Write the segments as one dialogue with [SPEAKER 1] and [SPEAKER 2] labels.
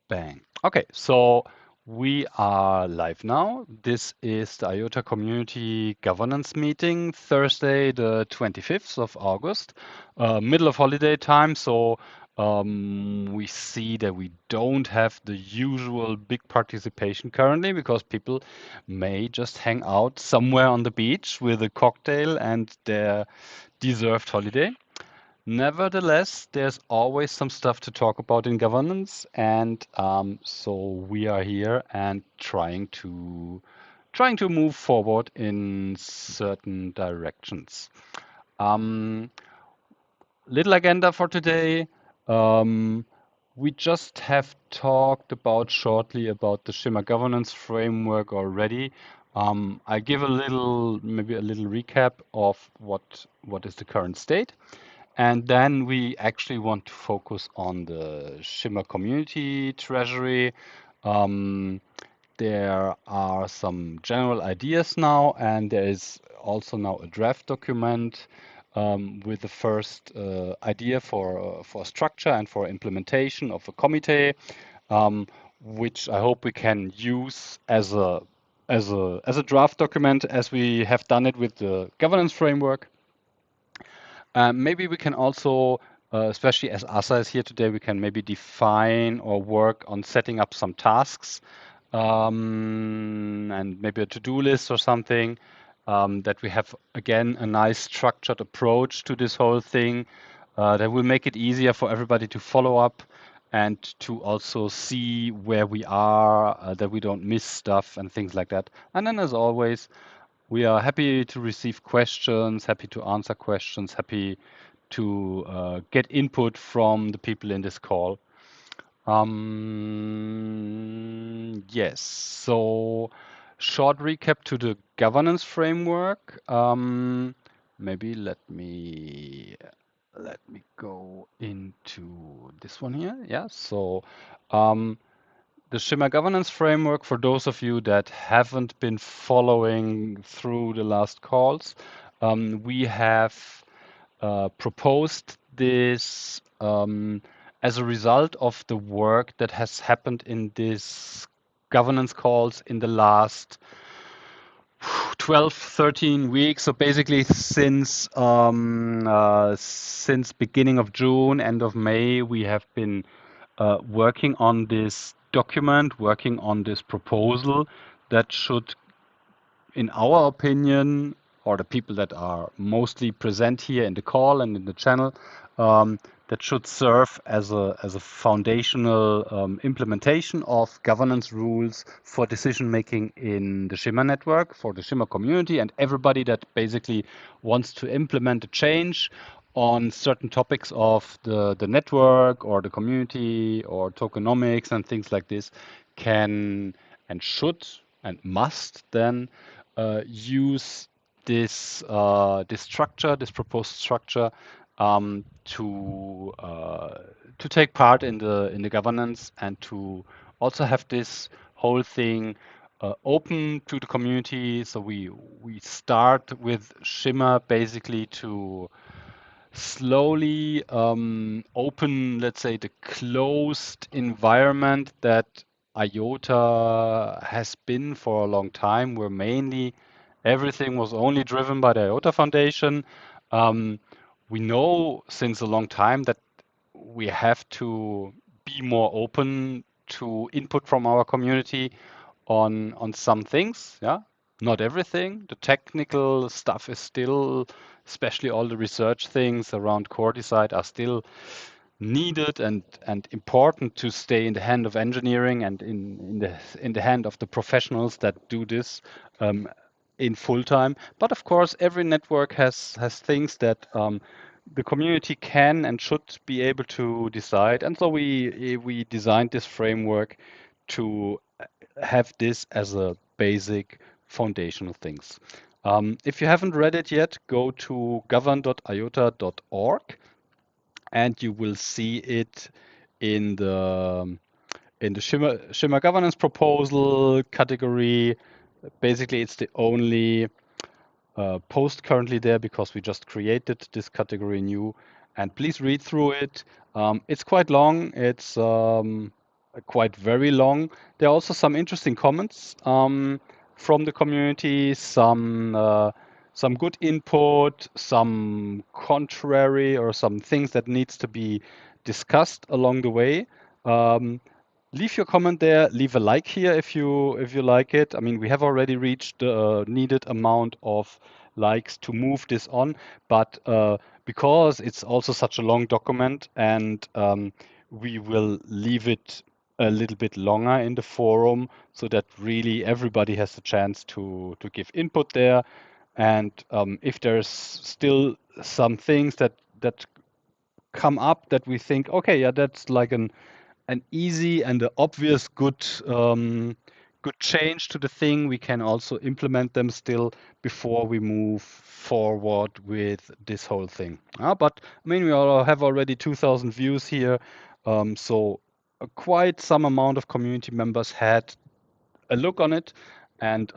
[SPEAKER 1] Bang. Okay, so we are live now. This is the IOTA Community Governance meeting, Thursday, the 25th of August, middle of holiday time. So we see that we don't have the usual big participation currently because people may just hang out somewhere on the beach with a cocktail and their deserved holiday. Nevertheless, there's always some stuff to talk about in governance, and so we are here and trying to move forward in certain directions. Um, Little agenda for today. Um, we just have talked about shortly about the Shimmer governance framework already. I give maybe a little recap of what is the current state. And then we actually want to focus on the Shimmer Community Treasury. Um, there are some general ideas now, and there is also now a draft document with the first idea for structure and for implementation of a committee, which I hope we can use as a draft document as we have done it with the governance framework. Maybe we can also, especially as Asa is here today, we can maybe define or work on setting up some tasks and maybe a to-do list or something that we have, again, a nice structured approach to this whole thing that will make it easier for everybody to follow up and to also see where we are, that we don't miss stuff and things like that. And then, as always, we are happy to receive questions, happy to answer questions, happy to get input from the people in this call. Yes, so short recap to the governance framework. Maybe let me go into this one here. Yeah, so the Shimmer governance framework, for those of you that haven't been following through the last calls, we have proposed this as a result of the work that has happened in these governance calls in the last 12, 13 weeks. So basically since beginning of June, end of May, we have been working on this document, working on this proposal that should, in our opinion, or the people that are mostly present here in the call and in the channel, that should serve as a foundational implementation of governance rules for decision making in the Shimmer network, for the Shimmer community, and everybody that basically wants to implement a change on certain topics of the network or the community or tokenomics and things like this can and should and must then use this structure, this proposed structure, to take part in the governance and to also have this whole thing open to the community. So we start with Shimmer basically to slowly open, let's say, the closed environment that IOTA has been for a long time, where mainly everything was only driven by the IOTA Foundation. Um, we know since a long time that we have to be more open to input from our community on some things. Yeah, not everything. The technical stuff is still, especially all the research things around core design, are still needed and important to stay in the hand of engineering and in the hand of the professionals that do this in full time. But of course, every network has things that the community can and should be able to decide. And so we designed this framework to have this as a basic foundational things. If you haven't read it yet, go to govern.iota.org and you will see it in the Shimmer governance proposal category. Basically, it's the only post currently there because we just created this category new. And please read through it. It's quite long. It's quite very long. There are also some interesting comments from the community, some good input, some contrary or some things that needs to be discussed along the way. Um, Leave your comment there. Leave a like here if you like it. I mean, we have already reached the needed amount of likes to move this on, but because it's also such a long document, and we will leave it a little bit longer in the forum so that really everybody has a chance to give input there. And if there's still some things that come up that we think, okay, yeah, that's like an easy and an obvious good change to the thing, we can also implement them still before we move forward with this whole thing. But I mean, we all have already 2,000 views here, so quite some amount of community members had a look on it, and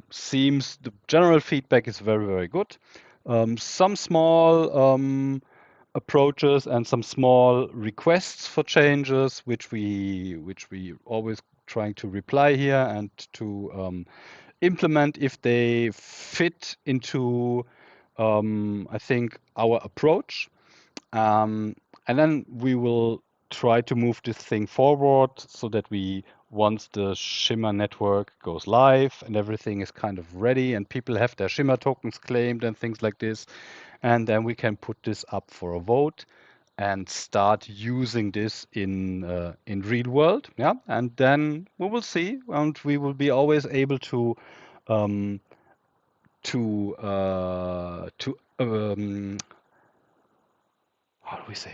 [SPEAKER 1] seems the general feedback is very, very good. Some small approaches and some small requests for changes, which we always trying to reply here and to implement if they fit into I think our approach. And then we will try to move this thing forward so that we, once the Shimmer network goes live and everything is kind of ready and people have their Shimmer tokens claimed and things like this, and then we can put this up for a vote and start using this in real world. Yeah, and then we will see, and we will be always able um, to how do we say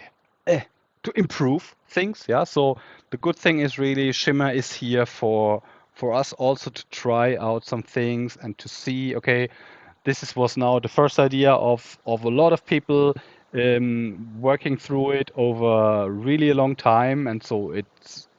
[SPEAKER 1] to improve things. Yeah, so the good thing is really Shimmer is here for us also to try out some things and to see, okay, was now the first idea of a lot of people working through it over really a long time, and so it's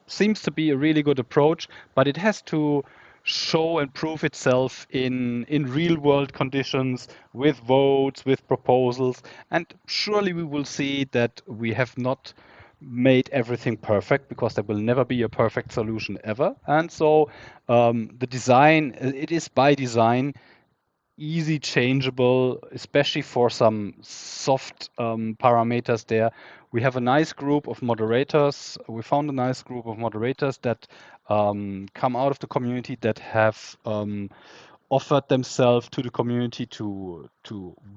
[SPEAKER 1] seems to be a really good approach, but it has to show and prove itself in real world conditions with votes, with proposals, and surely we will see that we have not made everything perfect, because there will never be a perfect solution ever. And so the design, it is by design easy changeable, especially for some soft parameters there. We have a nice group of moderators. We found a nice group of moderators that come out of the community that have offered themselves to the community to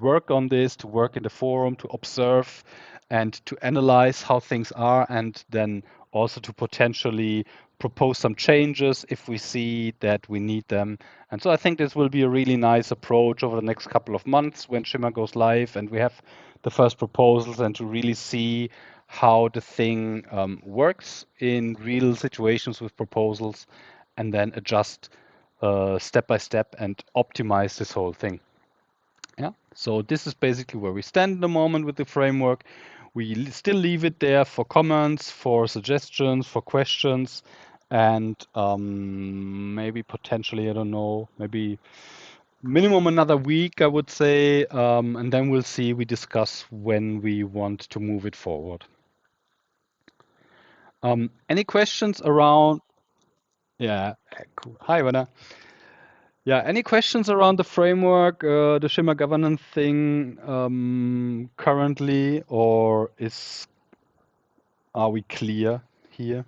[SPEAKER 1] work on this, to work in the forum, to observe and to analyze how things are, and then also to potentially propose some changes if we see that we need them. And so I think this will be a really nice approach over the next couple of months when Shimmer goes live and we have the first proposals, and to really see how the thing works in real situations with proposals, and then adjust step by step and optimize this whole thing. Yeah. So this is basically where we stand at the moment with the framework. We still leave it there for comments, for suggestions, for questions, and maybe potentially, I don't know, maybe minimum another week, I would say, and then we'll see. We discuss when we want to move it forward. Any questions around? Yeah, cool. Hi, Werner. Yeah, any questions around the framework, the Shimmer governance thing currently, or are we clear here?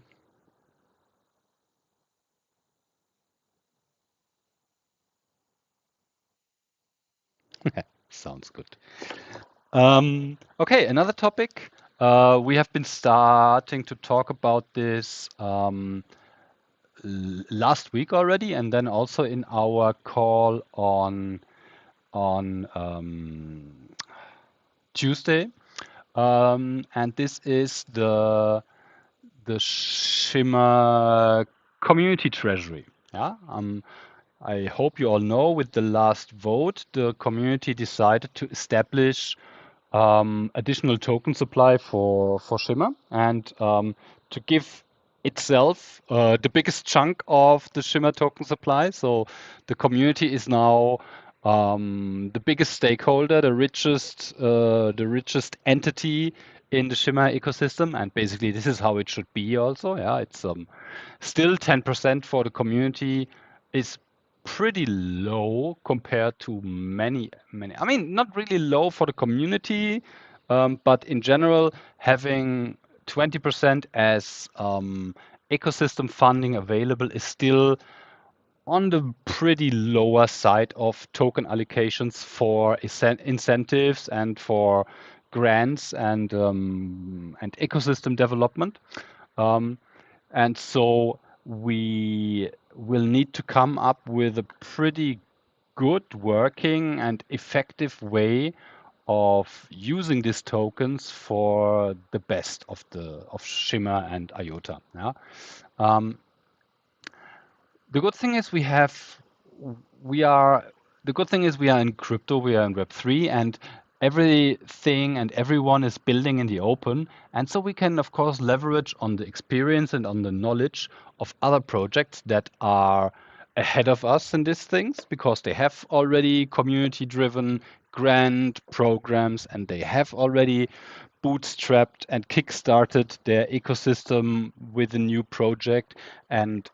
[SPEAKER 1] Sounds good. Okay, another topic. We have been starting to talk about this last week already, and then also in our call on Tuesday. And this is the Shimmer Community Treasury. Yeah. I hope you all know, with the last vote, the community decided to establish additional token supply for Shimmer, and to give itself the biggest chunk of the Shimmer token supply. So the community is now the biggest stakeholder, the richest entity in the Shimmer ecosystem, and basically this is how it should be also. Yeah, it's still 10% for the community is pretty low compared to many. I mean, not really low for the community, but in general, having 20% as ecosystem funding available is still on the pretty lower side of token allocations for incentives and for grants and ecosystem development. Um, and so we will need to come up with a pretty good working and effective way of using these tokens for the best of Shimmer and IOTA. Yeah. Um, the good thing is we are the good thing is we are in crypto, we are in Web3, and everything and everyone is building in the open. And so we can, of course, leverage on the experience and on the knowledge of other projects that are ahead of us in these things because they have already community-driven grant programs and they have already bootstrapped and kickstarted their ecosystem with a new project. And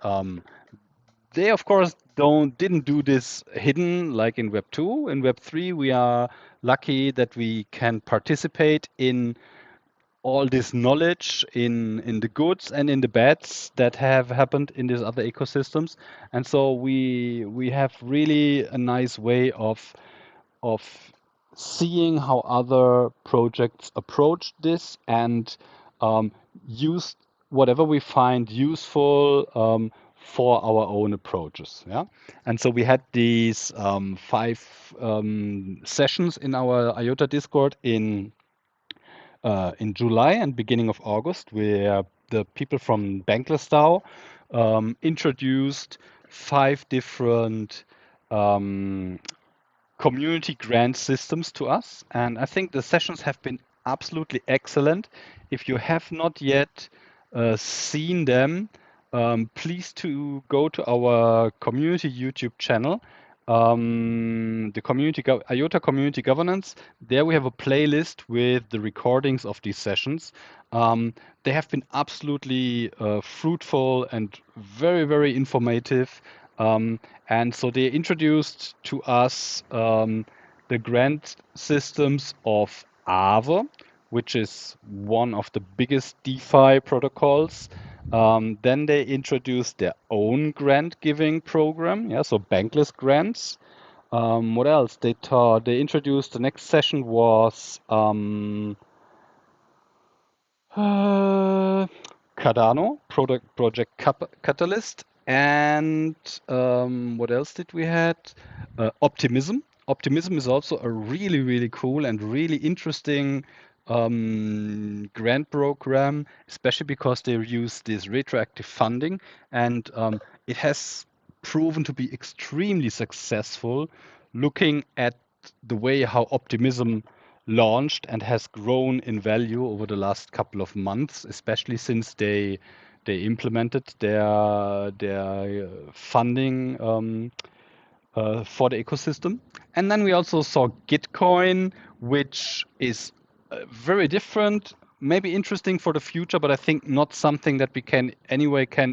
[SPEAKER 1] they of course didn't do this hidden like in Web 2. In Web 3, we are lucky that we can participate in all this knowledge in the goods and in the bads that have happened in these other ecosystems. And so we have really a nice way of seeing how other projects approach this and use whatever we find useful for our own approaches. Yeah, and so we had these 5 sessions in our IOTA Discord in July and beginning of August, where the people from Bankless DAO introduced 5 different um, community grant systems to us. And I think the sessions have been absolutely excellent. If you have not yet seen them, please to go to our community YouTube channel, the IOTA Community Governance. There we have a playlist with the recordings of these sessions. They have been absolutely fruitful and very, very informative. And so they introduced to us the grant systems of Aave, which is one of the biggest DeFi protocols. Then they introduced their own grant giving program, yeah, so bankless grants. What else? They introduced the next session was uh, Cardano, Project Catalyst, and what else did we had? Optimism. Optimism is also a really, really cool and really interesting grant program, especially because they use this retroactive funding, and it has proven to be extremely successful. Looking at the way how Optimism launched and has grown in value over the last couple of months, especially since they implemented their funding for the ecosystem. And then we also saw Gitcoin, which is very different, maybe interesting for the future, but I think not something that we can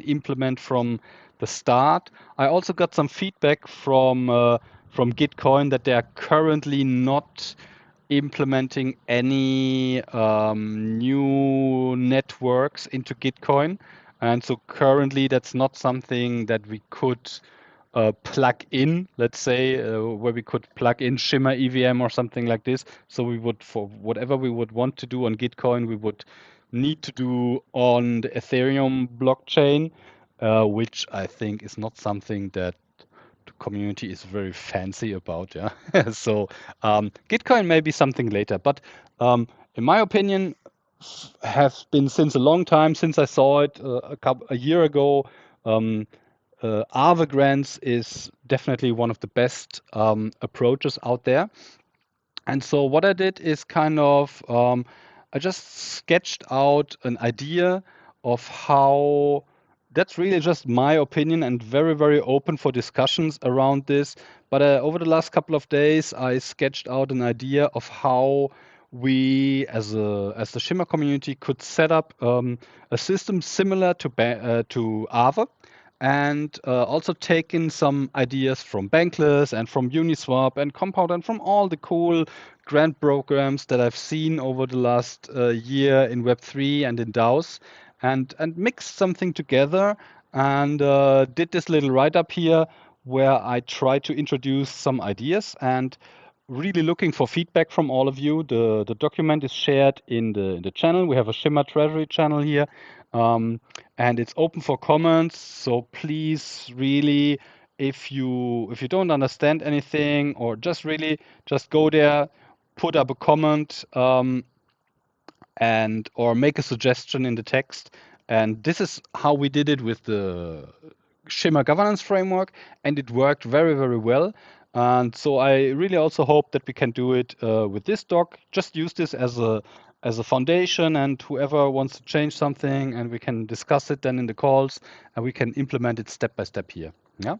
[SPEAKER 1] implement from the start. I also got some feedback from Gitcoin that they are currently not implementing any new networks into Gitcoin. And so currently that's not something that we could plug in, let's say, where we could plug in Shimmer EVM or something like this. So we would, for whatever we would want to do on Gitcoin, we would need to do on the Ethereum blockchain, which I think is not something that the community is very fancy about. Yeah. So Gitcoin may be something later, but in my opinion, has been since a long time since I saw it a year ago. Aave grants is definitely one of the best approaches out there. And so what I did is I just sketched out an idea of how that's really just my opinion and very, very open for discussions around this. But over the last couple of days, I sketched out an idea of how we as the Shimmer community could set up a system similar to Aave, and also take in some ideas from Bankless and from Uniswap and Compound and from all the cool grant programs that I've seen over the last year in Web3 and in DAOs, and mixed something together and did this little write-up here where I try to introduce some ideas and really looking for feedback from all of you. The document is shared in the channel. We have a Shimmer Treasury channel here, and it's open for comments. So please, really, if you don't understand anything or just go there, put up a comment, and or make a suggestion in the text. And this is how we did it with the Shimmer governance framework, and it worked very, very well. And so I really also hope that we can do it with this doc. Just use this as a foundation, and whoever wants to change something, and we can discuss it then in the calls, and we can implement it step by step here. Yeah.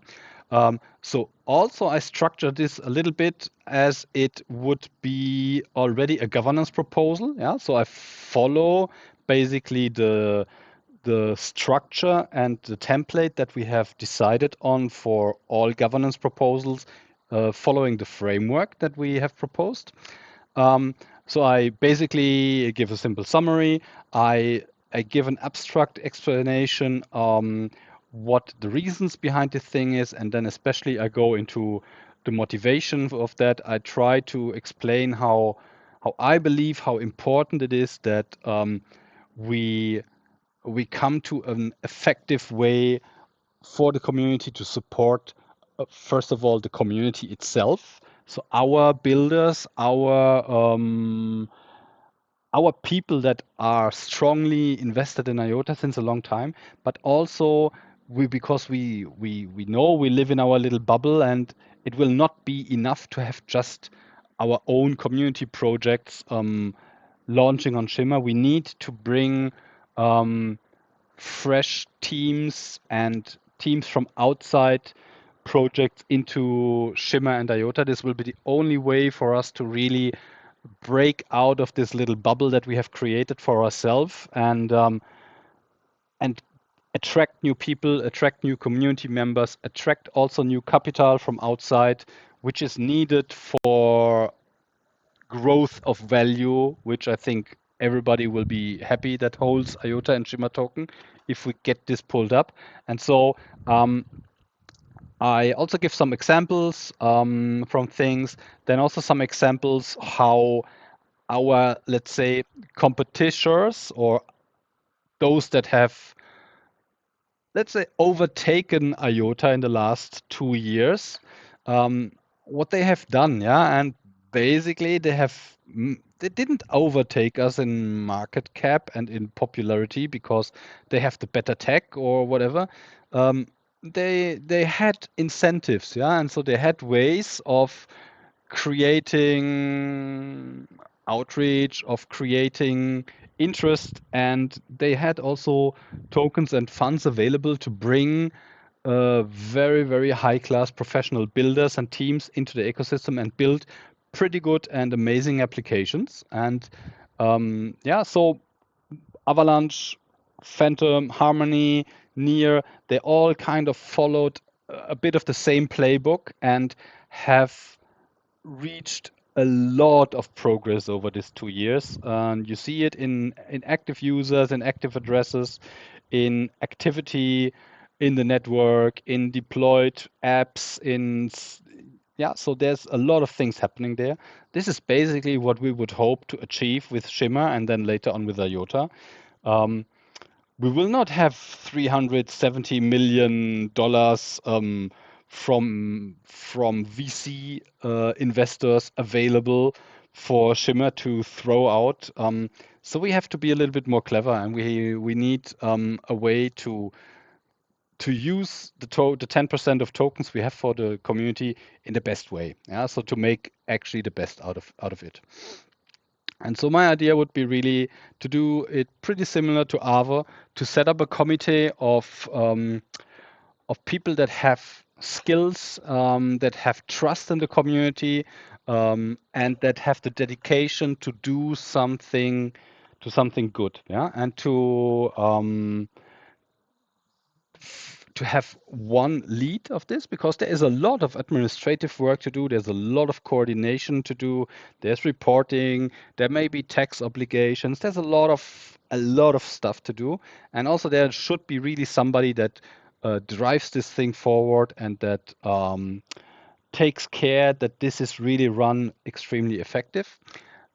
[SPEAKER 1] So also I structured this a little bit as it would be already a governance proposal. Yeah. So I follow basically the structure and the template that we have decided on for all governance proposals, following the framework that we have proposed. So I basically give a simple summary. I give an abstract explanation what the reasons behind the thing is, and then especially I go into the motivation of that. I try to explain how I believe how important it is that we come to an effective way for the community to support, first of all, the community itself. So our builders, our people that are strongly invested in IOTA since a long time, but also because we know we live in our little bubble, and it will not be enough to have just our own community projects launching on Shimmer. We need to bring fresh teams and teams from outside projects into Shimmer and IOTA. This will be the only way for us to really break out of this little bubble that we have created for ourselves, and attract new people, attract new community members, attract also new capital from outside, which is needed for growth of value, which I think everybody will be happy that holds IOTA and Shimmer token if we get this pulled up. And so I also give some examples from things, then also some examples how our, let's say, competitors or those that have, let's say, overtaken IOTA in the last 2 years, what they have done, yeah, and basically they didn't overtake us in market cap and in popularity because they have the better tech or whatever. They had incentives, yeah, and so they had ways of creating outreach, of creating interest, and they had also tokens and funds available to bring very, very high class professional builders and teams into the ecosystem and build pretty good and amazing applications. And yeah, so Avalanche, Phantom, Harmony, Near, they all kind of followed a bit of the same playbook and have reached a lot of progress over these 2 years. You see it in active users, in active addresses, in activity in the network, in deployed apps, yeah, so there's a lot of things happening there. This is basically what we would hope to achieve with Shimmer and then later on with IOTA. We will not have $370 million from VC investors available for Shimmer to throw out. So we have to be a little bit more clever, and we need a way to use the 10% of tokens we have for the community in the best way. Yeah, so to make actually the best out of it. And so my idea would be really to do it pretty similar to Aave, to set up a committee of people that have skills, that have trust in the community, and that have the dedication to do something good, yeah, and to have one lead of this, because there is a lot of administrative work to do. There's a lot of coordination to do. There's reporting. There may be tax obligations. There's a lot of stuff to do. And also there should be really somebody that drives this thing forward and that takes care that this is really run extremely effective.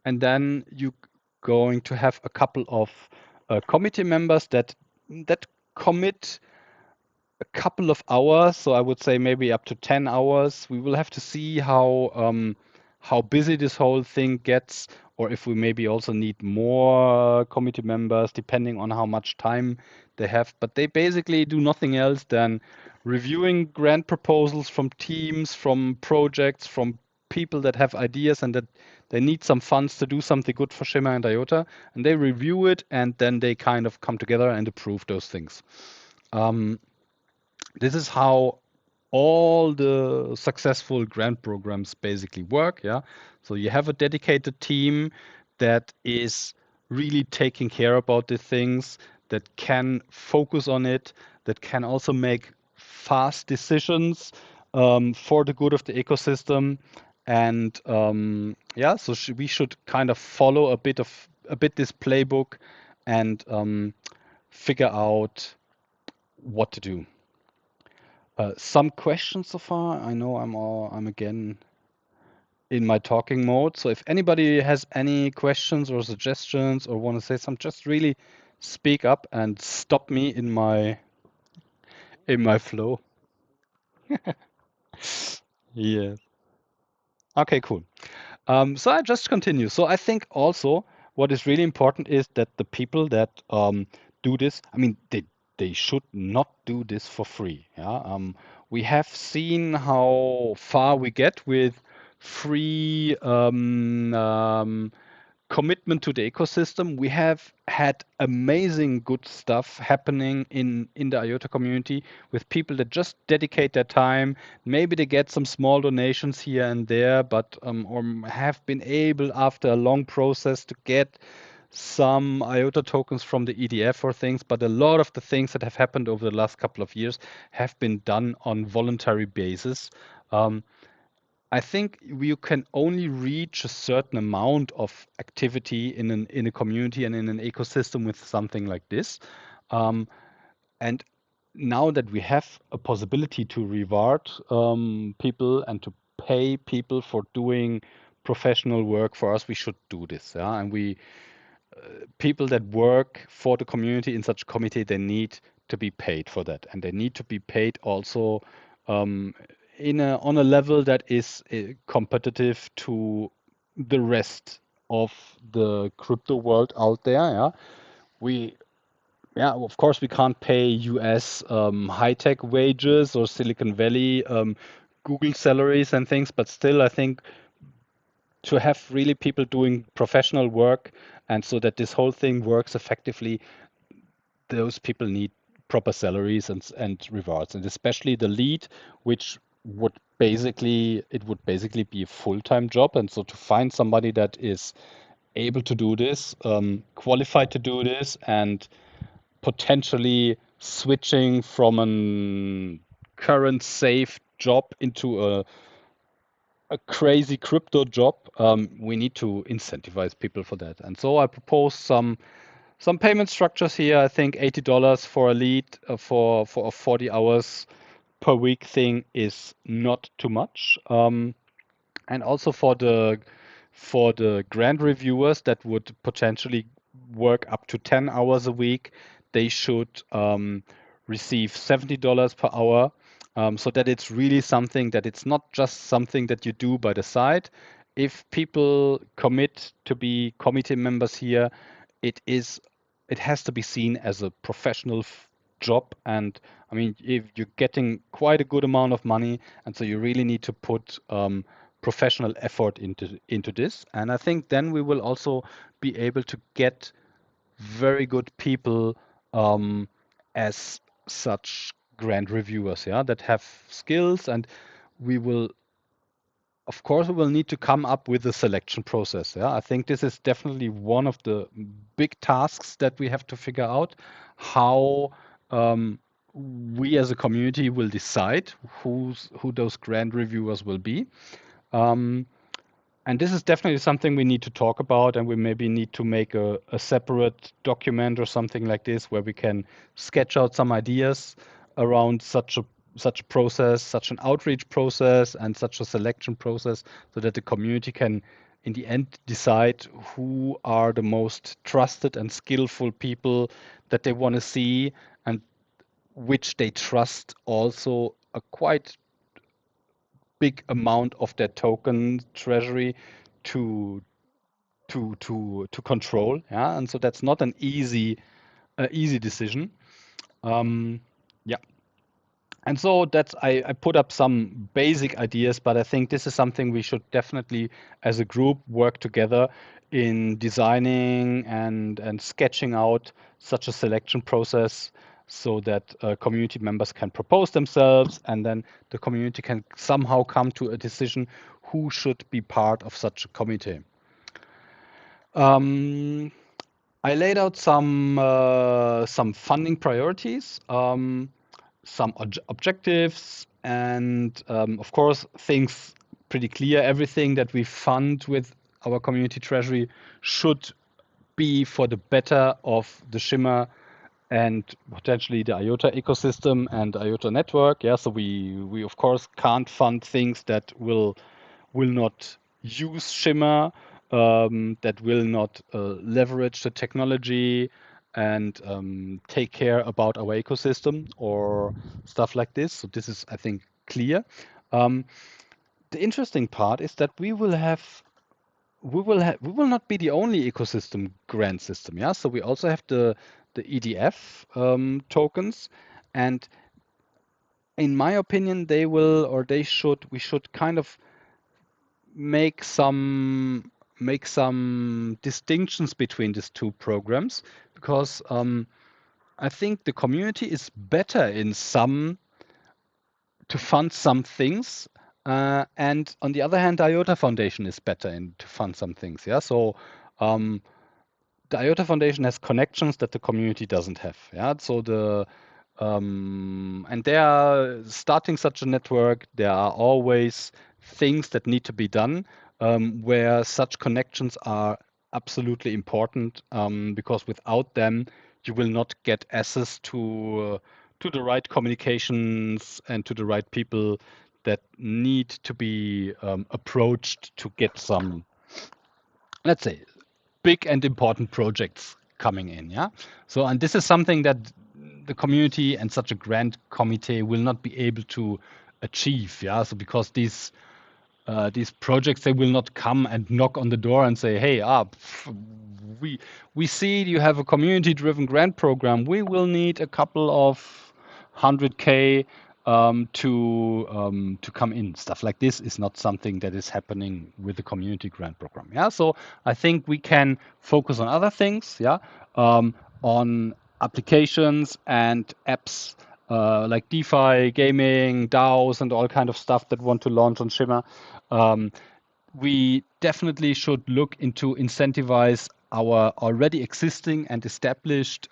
[SPEAKER 1] And then you going to have a couple of committee members that commit a couple of hours, so I would say maybe up to 10 hours. We will have to see how busy this whole thing gets, or if we maybe also need more committee members, depending on how much time they have. But they basically do nothing else than reviewing grant proposals from teams, from projects, from people that have ideas and that they need some funds to do something good for Shimmer and IOTA, and they review it and then they kind of come together and approve those things. Um, this is how all the successful grant programs basically work. Yeah. So you have a dedicated team that is really taking care about the things, that can focus on it, that can also make fast decisions for the good of the ecosystem. And yeah, so we should kind of follow a bit this playbook and figure out what to do. Some questions so far. I know I'm again in my talking mode. So if anybody has any questions or suggestions or want to say something, just really speak up and stop me in my flow. Yes. Okay, cool. So I just continue. So I think also what is really important is that the people that do this, I mean, they should not do this for free. Yeah. We have seen how far we get with free commitment to the ecosystem. We have had amazing good stuff happening in the IOTA community with people that just dedicate their time. Maybe they get some small donations here and there, but or have been able after a long process to get some IOTA tokens from the EDF or things. But a lot of the things that have happened over the last couple of years have been done on voluntary basis. Um, I think you can only reach a certain amount of activity in a community and in an ecosystem with something like this. Um, and now that we have a possibility to reward people and to pay people for doing professional work for us, we should do this. Yeah? And people that work for the community in such committee, they need to be paid for that, and they need to be paid also um, on a level that is competitive to the rest of the crypto world out there. Yeah, we yeah, of course we can't pay US high tech wages or Silicon Valley Google salaries and things, but still I think to have really people doing professional work and so that this whole thing works effectively, those people need proper salaries and rewards, and especially the lead, which would basically be a full-time job. And so to find somebody that is able to do this, qualified to do this, and potentially switching from a current safe job into a crazy crypto job, we need to incentivize people for that. And so I propose some payment structures here. I think $80 for a lead for a 40 hours per week thing is not too much. And also for the grant reviewers that would potentially work up to 10 hours a week, they should receive $70 per hour, so that it's really something that it's not just something that you do by the side. If people commit to be committee members here, it is it has to be seen as a professional job. And I mean, if you're getting quite a good amount of money, and so you really need to put professional effort into this. And I think then we will also be able to get very good people as such grant reviewers, yeah, that have skills, and we will, of course, we will need to come up with a selection process. Yeah, I think this is definitely one of the big tasks that we have to figure out how we as a community will decide who those grant reviewers will be. Um, and this is definitely something we need to talk about, and we maybe need to make a separate document or something like this where we can sketch out some ideas around such a process, such an outreach process, and such a selection process, so that the community can, in the end, decide who are the most trusted and skillful people that they want to see, and which they trust also a quite big amount of their token treasury to to control. Yeah, and so that's not an easy decision. Um, yeah, and so that's I put up some basic ideas, but I think this is something we should definitely, as a group, work together in designing and sketching out such a selection process so that community members can propose themselves, and then the community can somehow come to a decision who should be part of such a committee. Um, I laid out some funding priorities, some objectives, and of course things pretty clear. Everything that we fund with our community treasury should be for the better of the Shimmer and potentially the IOTA ecosystem and IOTA network. Yeah, so we of course can't fund things that will not use Shimmer, that will not leverage the technology and take care about our ecosystem or stuff like this. So this is, I think, clear. Um, the interesting part is that we will not be the only ecosystem grant system. Yeah, so we also have the EDF tokens, and in my opinion, we should kind of make some distinctions between these two programs, because I think the community is better in some to fund some things, and on the other hand, the IOTA Foundation is better in to fund some things. Yeah, so um, the IOTA Foundation has connections that the community doesn't have. Yeah, so and they are starting such a network. There are always things that need to be done, where such connections are absolutely important, because without them, you will not get access to the right communications and to the right people that need to be approached to get some, let's say, big and important projects coming in. Yeah. So, and this is something that the community and such a grant committee will not be able to achieve. Yeah. So, because these projects, they will not come and knock on the door and say, hey, we we see you have a community driven grant program, we will need a couple of 100K to come in. Stuff like this is not something that is happening with the community grant program. Yeah, so I think we can focus on other things. Yeah, on applications and apps, like DeFi, gaming, DAOs, and all kind of stuff that want to launch on Shimmer. Um, we definitely should look into incentivize our already existing and established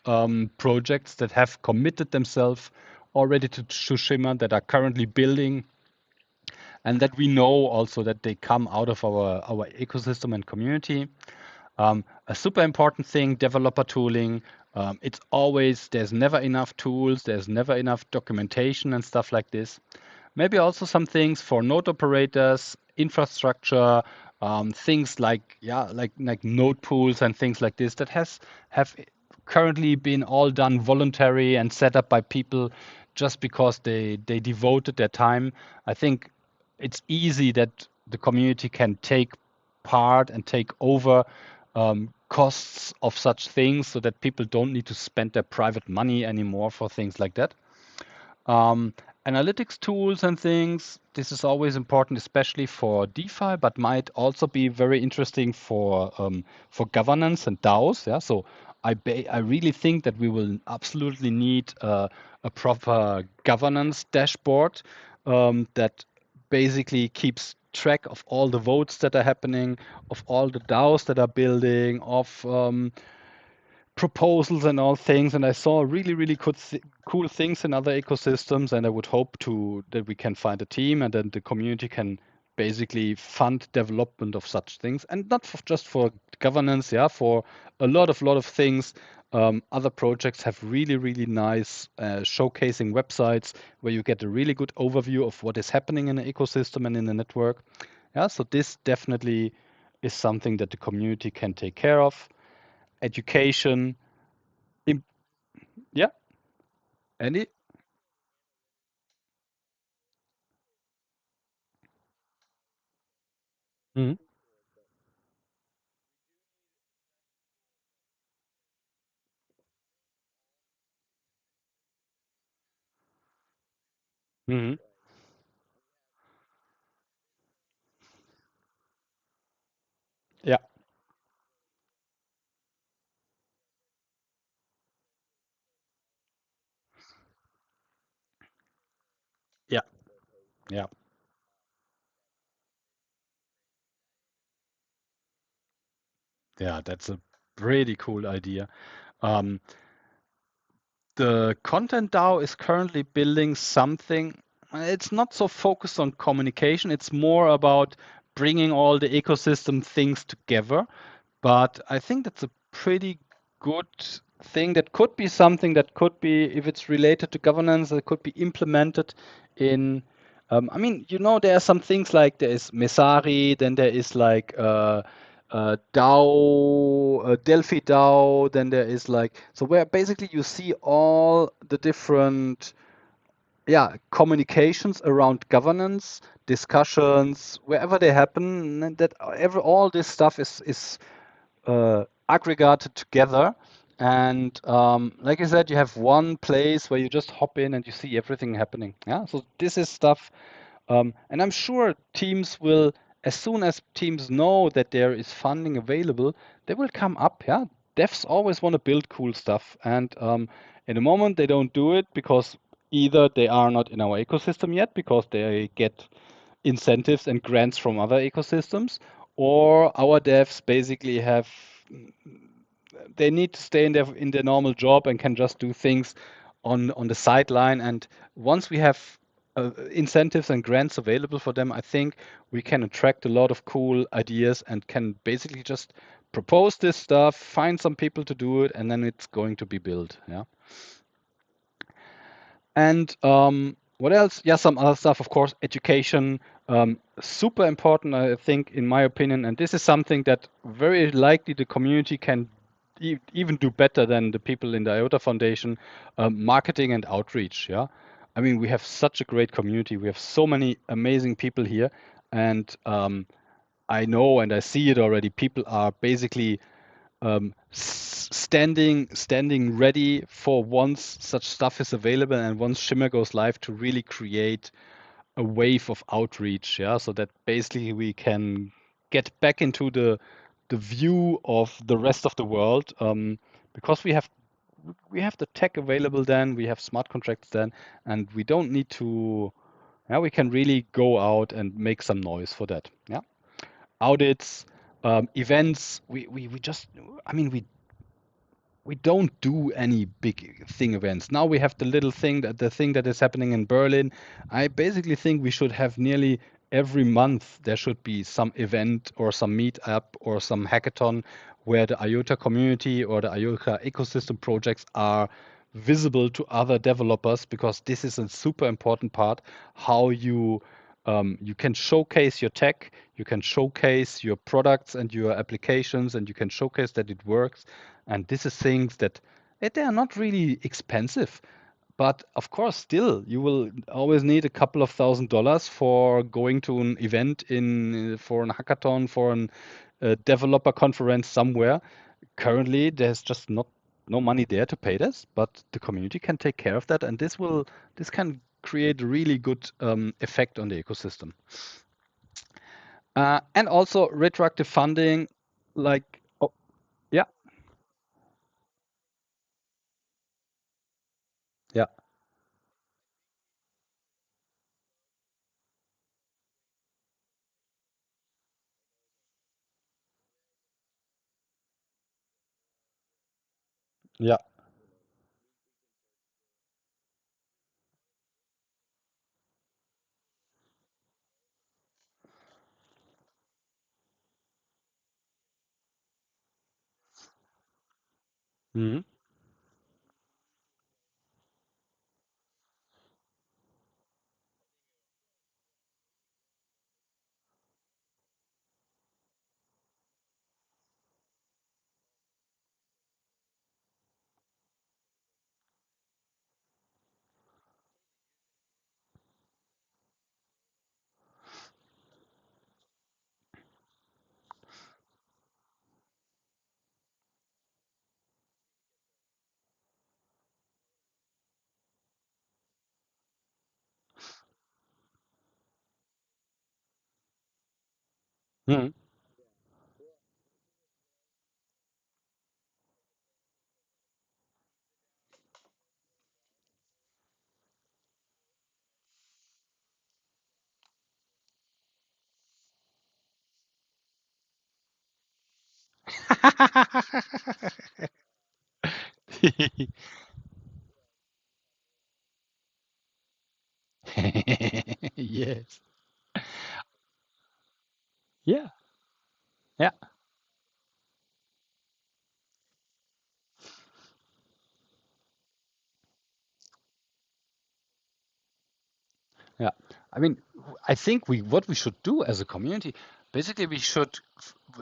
[SPEAKER 1] projects that have committed themselves already to Shimmer, that are currently building, and that we know also that they come out of our ecosystem and community. A super important thing, developer tooling. There's never enough tools, there's never enough documentation and stuff like this. Maybe also some things for node operators, infrastructure, things like, yeah, like node pools and things like this that have currently been all done voluntary and set up by people just because they devoted their time. I think it's easy that the community can take part and take over costs of such things, so that people don't need to spend their private money anymore for things like that. Um, Analytics tools and things, this is always important, especially for DeFi, but might also be very interesting for governance and DAOs. Yeah, so I really think that we will absolutely need a proper governance dashboard that basically keeps track of all the votes that are happening, of all the DAOs that are building, of proposals and all things. And I saw really, really cool things in other ecosystems. And I would hope to that we can find a team and then the community can basically fund development of such things, and not just for governance, yeah, for a lot of things. Other projects have really, really nice showcasing websites where you get a really good overview of what is happening in the ecosystem and in the network. Yeah, so this definitely is something that the community can take care of. Education, im- yeah, any. Mhm. Mhm. Yeah, yeah, yeah, yeah. That's a pretty cool idea. Um, the content DAO is currently building something. It's not so focused on communication. It's more about bringing all the ecosystem things together. But I think that's a pretty good thing. That could be something that could be, if it's related to governance, that could be implemented in. I mean, there are some things like there is Mesari, then there is like DAO, Delphi DAO, then there is like, so where basically you see all the different, yeah, communications around governance, discussions, wherever they happen, and that all this stuff is aggregated together. And like I said, you have one place where you just hop in and you see everything happening. Yeah, so this is stuff, and I'm sure teams will, as soon as teams know that there is funding available, they will come up. Yeah, devs always want to build cool stuff, and in the moment they don't do it because either they are not in our ecosystem yet because they get incentives and grants from other ecosystems, or our devs basically have, they need to stay in their normal job and can just do things on the sideline. And once we have incentives and grants available for them, I think we can attract a lot of cool ideas and can basically just propose this stuff, find some people to do it, and then it's going to be built. Yeah. And what else? Yeah, some other stuff, of course, education, super important, I think, in my opinion. And this is something that very likely the community can even do better than the people in the IOTA Foundation, marketing and outreach. Yeah. I mean, we have such a great community. We have so many amazing people here. And I know and I see it already. People are basically standing ready for once such stuff is available and once Shimmer goes live to really create a wave of outreach. Yeah, so that basically we can get back into the view of the rest of the world, because we have the tech available then, we have smart contracts then, and we don't need to. Yeah, we can really go out and make some noise for that. Yeah, audits, events. We just. I mean, we don't do any big thing events. Now we have the thing that is happening in Berlin. I basically think we should have nearly every month there should be some event or some meetup or some hackathon where the IOTA community or the IOTA ecosystem projects are visible to other developers, because this is a super important part how you can showcase your tech, you can showcase your products and your applications, and you can showcase that it works. And this is things that they are not really expensive. But of course, still, you will always need a couple of $1,000 for going to an event for an hackathon, for a developer conference somewhere. Currently, there's just not no money there to pay this, but the community can take care of that, and this can create a really good effect on the ecosystem. And also retroactive funding, like, oh, yeah, Yeah. Hmm. Hmm. Yes. Yeah. Yeah. Yeah. I mean, I think what we should do as a community, basically we should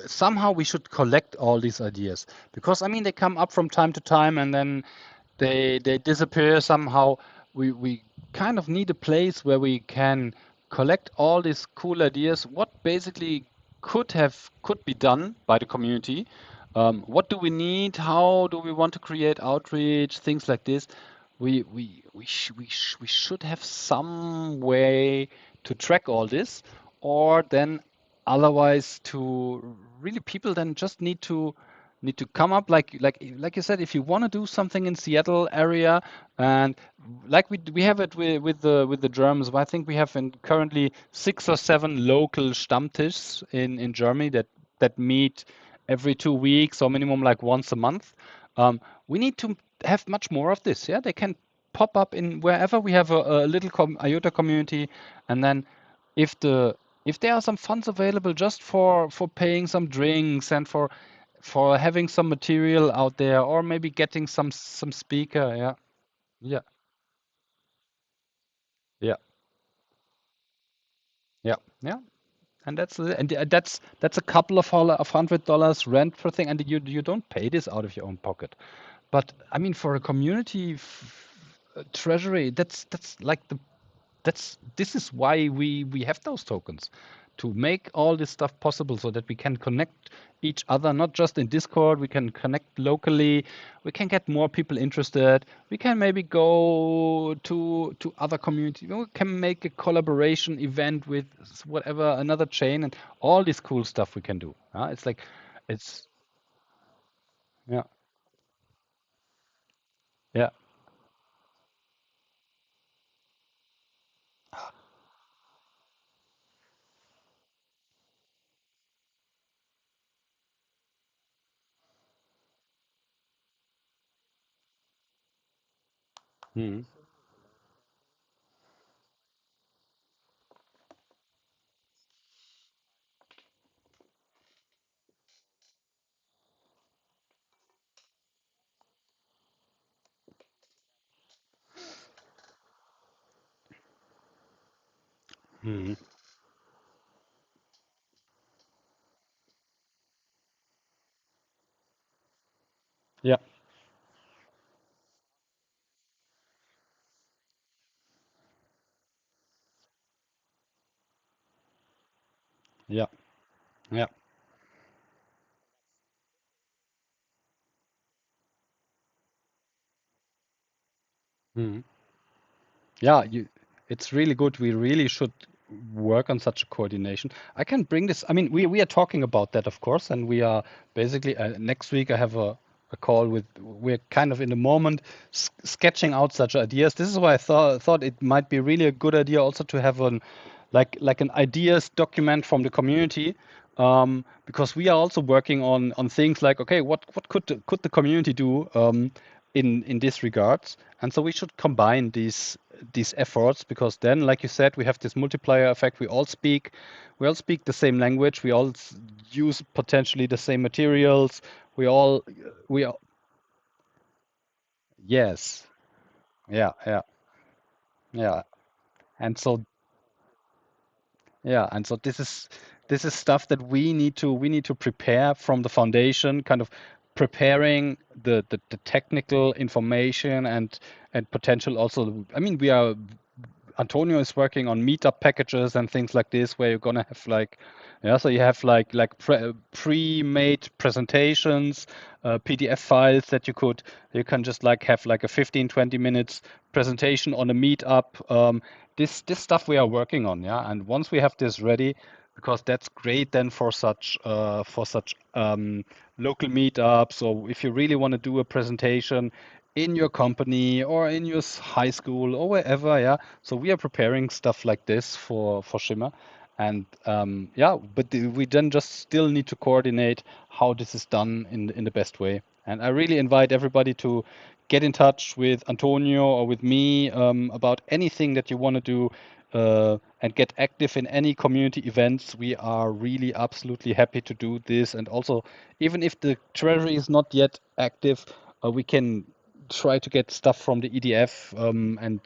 [SPEAKER 1] somehow we should collect all these ideas because I mean they come up from time to time and then they disappear somehow. We kind of need a place where we can collect all these cool ideas. What basically could be done by the community. What do we need? How do we want to create outreach? Things like this. We should have some way to track all this, or then otherwise to really people then just need to come up like you said, if you want to do something in Seattle area, and like we have it with the Germans. I think we have currently 6 or 7 local Stammtisch in Germany that meet every 2 weeks or minimum like once a month. We need to have much more of this. Yeah, they can pop up in wherever we have a little IOTA community, and then if there are some funds available just for paying some drinks and for having some material out there, or maybe getting some speaker. Yeah, yeah, yeah, yeah, yeah. And that's a couple of $100 rent per thing, and you don't pay this out of your own pocket. But I mean, for a community treasury, that's like this is why we have those tokens to make all this stuff possible so that we can connect each other, not just in Discord. We can connect locally. We can get more people interested. We can maybe go to other communities. We can make a collaboration event with whatever another chain and all this cool stuff we can do. It's like it's yeah, yeah. Mhm. Mhm. Yeah, yeah, yeah. Mhm. Yeah, it's really good. We really should work on such a coordination. I can bring this. I mean, we are talking about that, of course, and we are basically next week. I have a call with. We're kind of in the moment sketching out such ideas. This is why I thought it might be really a good idea also to have an like an ideas document from the community because we are also working on things like, okay, what could the community do in this regards? And so we should combine these efforts, because then, like you said, we have this multiplier effect. We all speak the same language. We all use potentially the same materials. We all we all, yes, yeah, yeah, yeah. And so this is stuff that we need to prepare from the foundation, kind of preparing the technical information and potential also. I mean, Antonio is working on meetup packages and things like this, where you're gonna have like, yeah, so you have like pre-made presentations, PDF files that you can just like have like a 15, 20 minutes presentation on a meetup. This stuff we are working on, yeah. And once we have this ready, because that's great then for such local meetups. So if you really want to do a presentation in your company or in your high school or wherever, yeah. So we are preparing stuff like this for Shimmer, and yeah, but we then just still need to coordinate how this is done in the best way. And I really invite everybody to get in touch with Antonio or with me about anything that you want to do, and get active in any community events. We are really absolutely happy to do this. And also, even if the treasury is not yet active, we can try to get stuff from the EDF, and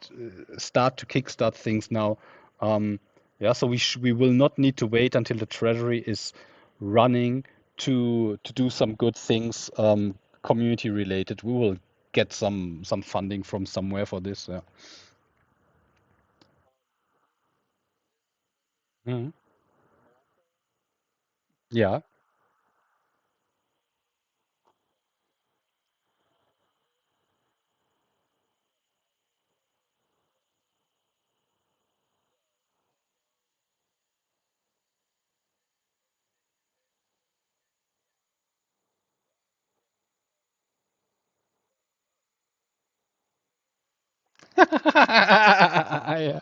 [SPEAKER 1] start to kickstart things now. Um, yeah, so we will not need to wait until the treasury is running to do some good things, community related. We will get some funding from somewhere for this. Yeah. Mhm. Yeah. Yeah.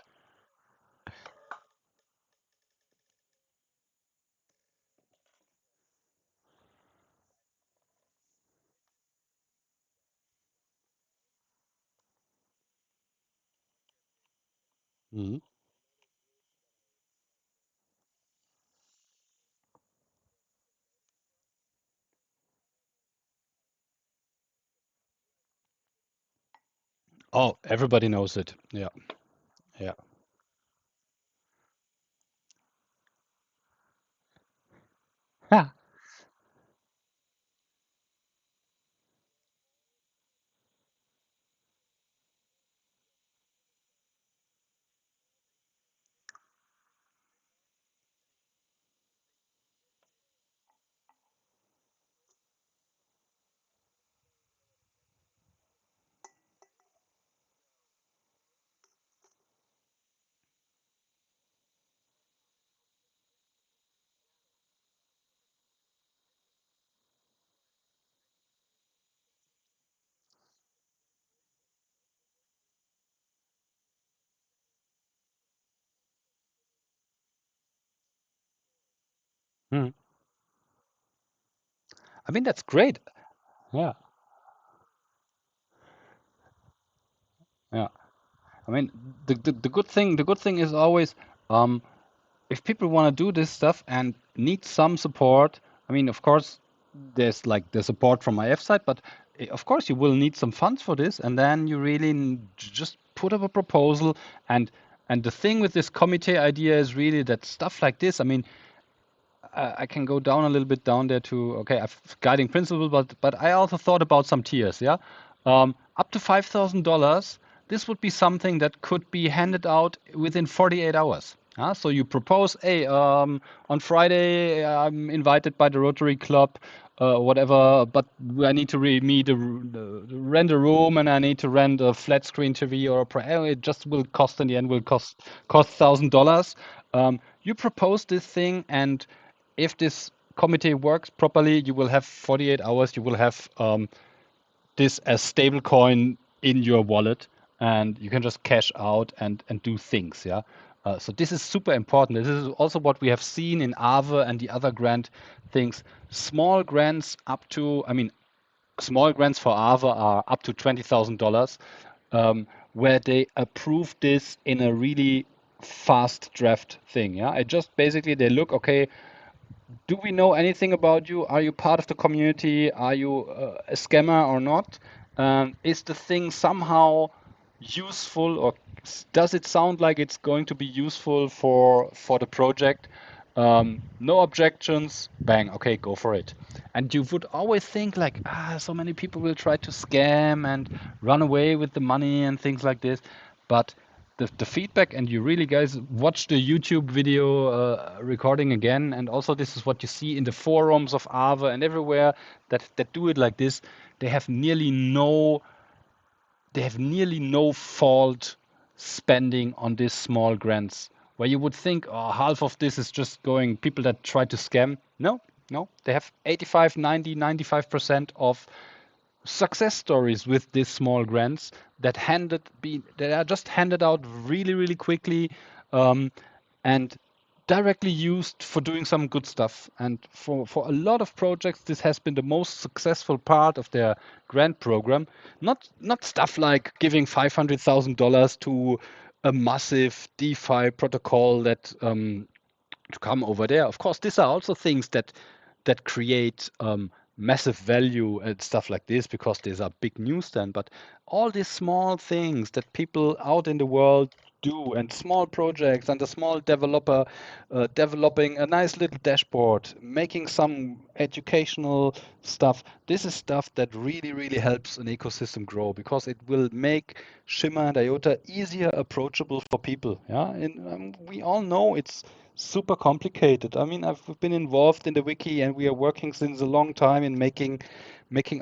[SPEAKER 1] Mhm. Oh, everybody knows it. Yeah. Yeah. Yeah. Mhm. I mean, that's great. Yeah. Yeah. I mean, the good thing is always, um, if people want to do this stuff and need some support. I mean, of course, there's like the support from my F side, but of course you will need some funds for this, and then you really just put up a proposal. And the thing with this committee idea is really that stuff like this. I mean, I can go down a little bit down there to, okay, I've guiding principle, but I also thought about some tiers, yeah. Up to $5,000, this would be something that could be handed out within 48 hours. So you propose, hey, on Friday I'm invited by the Rotary Club, whatever, but I need to rent a room, and I need to rent a flat screen TV or it just will cost in the end will cost $1,000. You propose this thing, and if this committee works properly, you will have 48 hours. You will have this as stable coin in your wallet, and you can just cash out and do things. Yeah. So this is super important. This is also what we have seen in AVE and the other grant things. Small grants up to, I mean, small grants for AVE are up to $20,000, where they approve this in a really fast draft thing. Yeah, it just basically they look, okay, do we know anything about you? Are you part of the community? Are you a scammer or not? Is the thing somehow useful, or does it sound like it's going to be useful for the project? No objections, bang, okay, go for it. And you would always think like, so many people will try to scam and run away with the money and things like this. But the feedback, and you really guys watch the YouTube video recording again, and also this is what you see in the forums of Aave and everywhere that do it like this. They have nearly no they have nearly no fault spending on these small grants, where you would think, oh, half of this is just going people that try to scam. No, no, they have 85, 90, 95% of success stories with these small grants that are just handed out really, really quickly, um, and directly used for doing some good stuff. And for a lot of projects, this has been the most successful part of their grant program. Not stuff like giving $500,000 to a massive DeFi protocol that to come over there. Of course, these are also things that create massive value and stuff like this, because these are big news then. But all these small things that people out in the world do, and small projects, and a small developer developing a nice little dashboard, making some educational stuff. This is stuff that really, really helps an ecosystem grow, because it will make Shimmer and IOTA easier approachable for people. Yeah, and we all know it's super complicated. I mean, I've been involved in the wiki, and we are working since a long time in making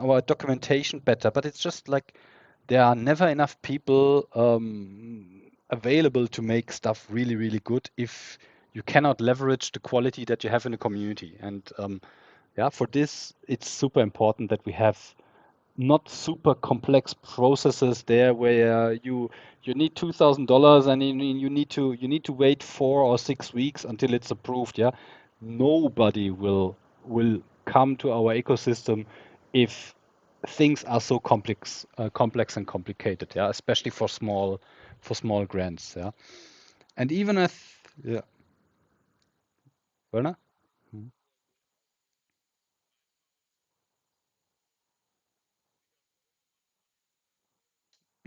[SPEAKER 1] our documentation better. But it's just like there are never enough people available to make stuff really, really good if you cannot leverage the quality that you have in the community. And yeah, for this, it's super important that we have not super complex processes there where you need $2,000 and you need to wait 4 or 6 weeks until it's approved. Yeah, nobody will come to our ecosystem if things are so complex and complicated. Yeah, especially for small grants. Yeah, and even if yeah, Werner? Mhm.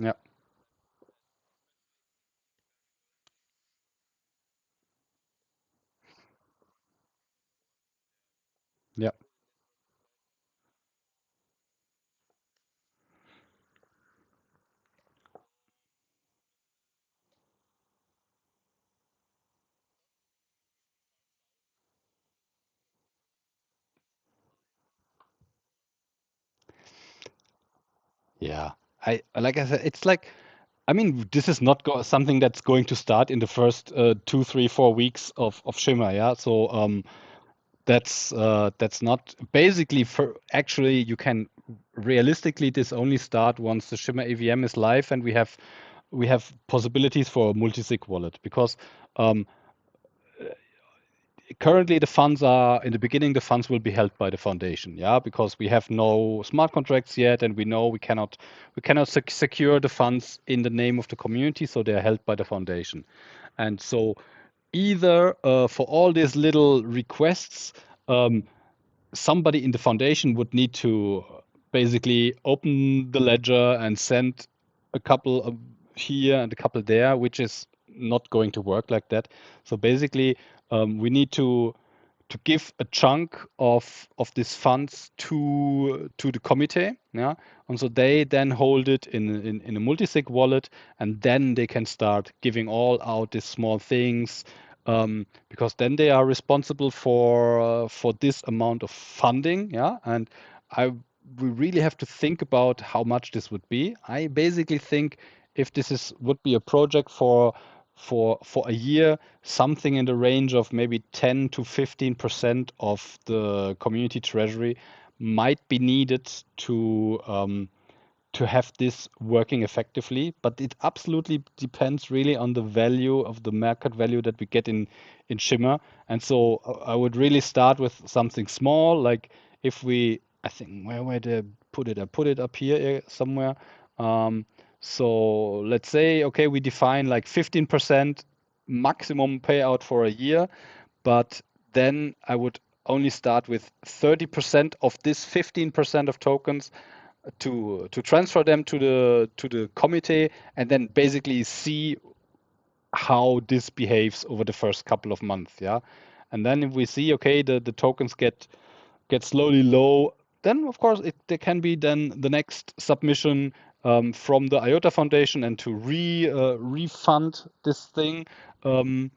[SPEAKER 1] Yeah, yeah. Yeah, like I said, it's like, I mean, this is not something that's going to start in the first 2, 3, 4 weeks of Shimmer. Yeah, so that's not basically for actually you can realistically this only start once the Shimmer AVM is live and we have possibilities for a multi-sig wallet, because um, currently the funds are in the beginning, the funds will be held by the foundation, yeah, because we have no smart contracts yet, and we know we cannot secure the funds in the name of the community, so they are held by the foundation. And so either for all these little requests, um, somebody in the foundation would need to basically open the ledger and send a couple of here and a couple there, which is not going to work like that. So basically, we need to give a chunk of these funds to the committee, yeah, and so they then hold it in a multi-sig wallet, and then they can start giving all out these small things, because then they are responsible for this amount of funding, yeah, and I we really have to think about how much this would be. I basically think if this is would be a project for a year, something in the range of maybe 10 to 15% of the community treasury might be needed to have this working effectively, but it absolutely depends really on the value of the market value that we get in Shimmer. And so I would really start with something small, like if we, I think where did I put it? I put it up here somewhere. Um, so let's say, okay, we define like 15% maximum payout for a year, but then I would only start with 30% of this 15% of tokens to transfer them to the committee and then basically see how this behaves over the first couple of months. Yeah. And then if we see, okay, the tokens get slowly low, then of course there can be then the next submission from the IOTA Foundation and to refund this thing. Um,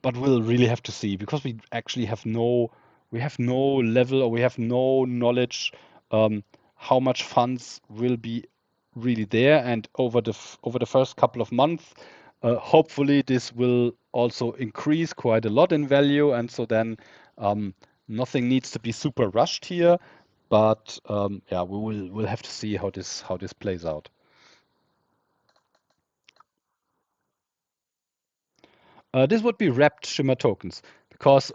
[SPEAKER 1] but we'll really have to see because we actually have no level or we have no knowledge how much funds will be really there and over the first couple of months. Hopefully, this will also increase quite a lot in value, and so then um, nothing needs to be super rushed here. But yeah, we'll have to see how this plays out. This would be wrapped Shimmer tokens because